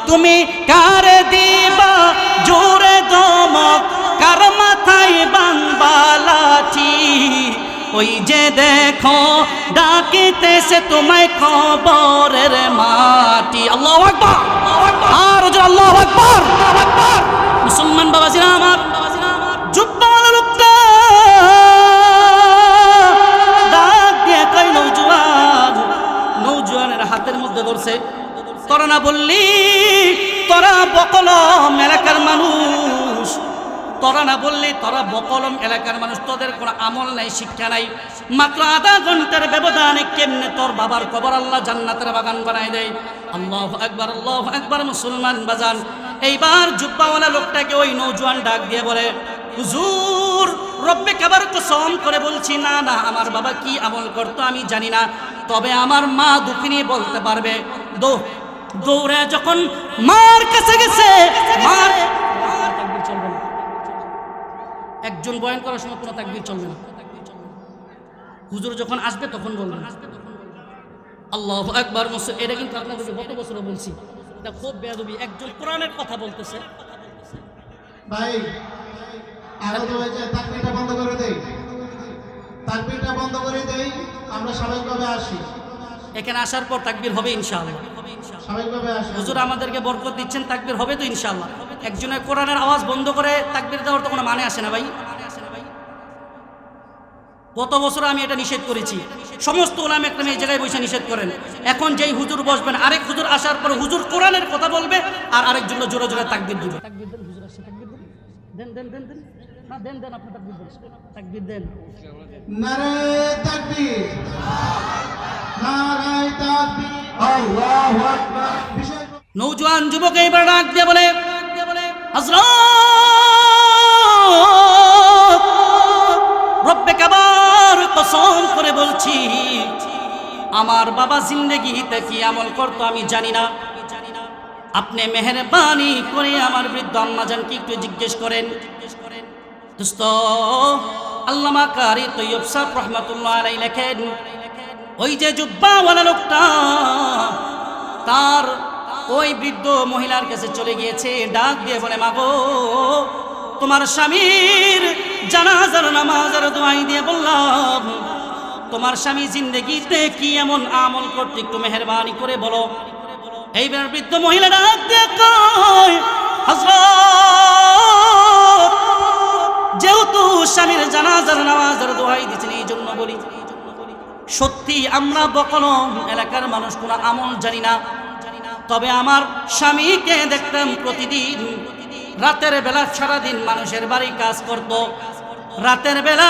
Speaker 1: তুমি কার দিবা জোরে ধমক, কার মাথায় বাঁধবা লাঠি, ওই যে দেখো ডাকিতেছে তোমায় কবরের মাটি। আল্লাহু আকবার, আর আল্লাহু আকবার। মুসলমান বাবাজিরা আমার, জুব্বাওয়ালা লোকটা ডাক দিয়ে কয়, নওজোয়ানের হাতের মধ্যে ধরছে, তোরা না বললি তোরা বকলম এলাকার মানুষ, তোরা না বললে তোরা বকলম এলাকার মানুষ, তোদের কোনো আমল নাই, শিক্ষা নাই। মাত্র আধা ঘন্টার ব্যবধানে কেমনে তোর বাবার কবর আল্লাহ জান্নাতের বাগান বানায় দেয়। আল্লাহু আকবার, আল্লাহু আকবার। মুসলমান বাজান, এইবার জুব্বাওয়ালা লোকটাকে ওই নওজোয়ান ডাক দিয়ে বলে, হুজুর রব্বে কাবার কসম করে বলছি, না না, আমার বাবা কি আমল করতো আমি জানি না, তবে আমার মা দুঃখিনী বলতে পারবে। দৌড়ে যখন মার কাছে গেছে, মার তাকবীর চলবে না, একজন বয়ান করার সময় কোনো তাকবীর চলবে না। হুজুর যখন আসবে তখন বলবেন আল্লাহু আকবার। এটা কিন্তু আপনাদেরকে গত বছর বলছি, এটা খুব বেয়াদবি। একজন কোরআনের কথা বলতেছে,
Speaker 2: ভাই আরো তো হয়েছে, তাকবীরটা বন্ধ করে দেই, তাকবীরটা বন্ধ করে দেই, আমরা স্বাভাবিকভাবে আসি।
Speaker 1: এখানে আসার পর তাকবীর হবে ইনশাআল্লাহ,
Speaker 2: স্বাভাবিকভাবে আসি।
Speaker 1: হুজুর আমাদেরকে বরকত দিচ্ছেন, তাকবীর হবে তো ইনশাআল্লাহ। একজনের কোরআনের আওয়াজ বন্ধ করে তাকবীর দেওয়ার তো কোনো মানে আসে না ভাই। গত বছর আমি এটা নিষেধ করেছি, সমস্ত উলামা একরাম এই জায়গায় বসে নিষেধ করেন। এখন যেই হুজুর বসবেন, আরেক হুজুর আসার পর হুজুর কোরআনের কথা বলবে আর আরেকজন জোরে জোরে তাকবীর দিবে। তাকবীর দেন, হুজুর আসছে, তাকবীর দেন, দেন দেন দেন, না দেন দেন, আপনি তাকবীর দেন, তাকবীর দেন।
Speaker 2: নারে তাকবীর, নারে তাকবীর, আল্লাহু আকবার।
Speaker 1: নওজোয়ান যুবক এইবার ডাক দিয়ে বলে, হযরত রব্বে কাবার কসম করে বলছি, আমার বাবা জিন্দেগিতে কি আমল করতো আমি জানি না, আপনি মেহেরবানি করে আমার বৃদ্ধ আম্মাজানকে একটু জিজ্ঞেস করেন। দোস্ত, আল্লামা কারি তৈয়ব সাহেব রহমাতুল্লাহ আলাইহি লেখেন, ওই যে জুব্বাওয়ালা লোকটা তার ওই বৃদ্ধ মহিলার কাছে চলে গিয়েছে, ডাক দিয়ে বলে, মাগো তোমার স্বামীর জানাজার নামাজের দোয়াই দিয়ে বললাম, তোমার স্বামী জিন্দেগিতে কি এমন আমল করতে একটু মেহেরবানি করে বলো। এইবার বৃদ্ধ মহিলা ডাক দিয়ে কয়, হযরত যেহেতু স্বামীর জানাজার নামাজের দোয়াই দিয়েছেন এই জন্য বলি, সত্যি আমরা বকলম এলাকার মানুষ কোনো আমল জানি না, তবে আমার স্বামীকে দেখতাম প্রতিদিন রাতের বেলা সারাদিন মানুষের বাড়ি কাজ করত, রাতের বেলা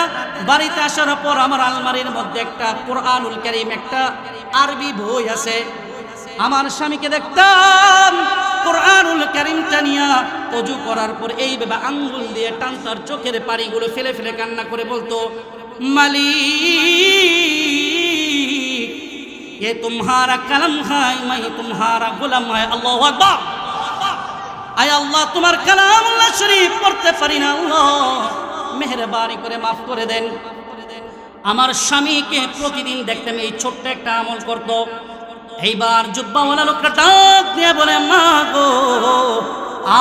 Speaker 1: বাড়িতে আসার পর আমার আলমারির মধ্যে একটা কোরআনুল কারীম, একটা আরবি বই আছে, আমার স্বামীকে দেখতাম কোরআনুল কারীমটা নিয়া ওযু করার পর এইভাবে আঙ্গুল দিয়ে টান তার চোখের পানিগুলো ফেলে ফেলে কান্না করে বলতো, মালিক ये तुम्हारा कलम है, मैं तुम्हारा गुलाम है। अल्लाहु আকবার। আয় আল্লাহ, তোমার কালামুল্লাহ শরীফ পড়তে পারি না, আল্লাহ মেহেরবানি করে মাফ করে দেন। আমার স্বামীকে প্রতিদিন দেখতাম এই ছোট্ট একটা আমল করত। এইবার জুব্বাওয়ালা লোকটা ডাক দিয়ে বলে, মা গো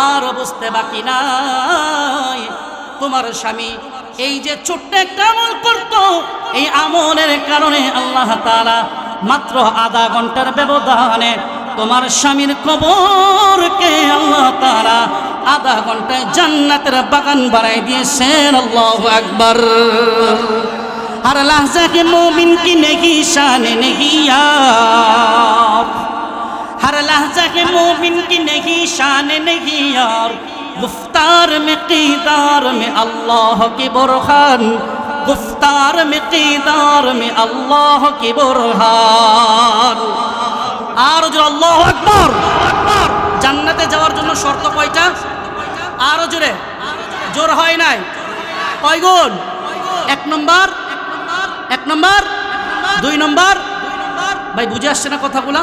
Speaker 1: আর বুঝতে বাকি নাই, তোমার স্বামী এই যে ছোট্ট একটা আমল করত, এই আমলের কারণে আল্লাহ তাআলা মাত্র আধা ঘন্টার ব্যবধানে তোমার স্বামীর কবরকে আল্লাহ তাআলা আধা ঘন্টায় জান্নাতের বাগান বানাই দিয়েছেন। আল্লাহু আকবার। हर लहज़ा के मोमिन की नहीं शान नहीं यार, हर लहज़ा के मोमिन की नहीं शान नहीं यार, गुफ्तार में क़ीदार में अल्लाह की बुरहान, गुफ्तार में क़ीदार में अल्लाह की बुरहान। আর জোরে আল্লাহু আকবার। জান্নাতে যাওয়ার জন্য শর্ত কয়টা? আরো জোরে, জোর হয় নাই, কয় গুণ? এক নম্বর, দুই নম্বর। ভাই বুঝে আসছে না কথাগুলা?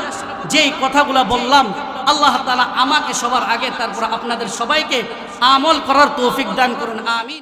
Speaker 1: যেই কথাগুলা বললাম, আল্লাহ তাআলা আমাকে সবার আগে, তারপর আপনাদের সবাইকে আমল করার তৌফিক দান করুন, আমিন।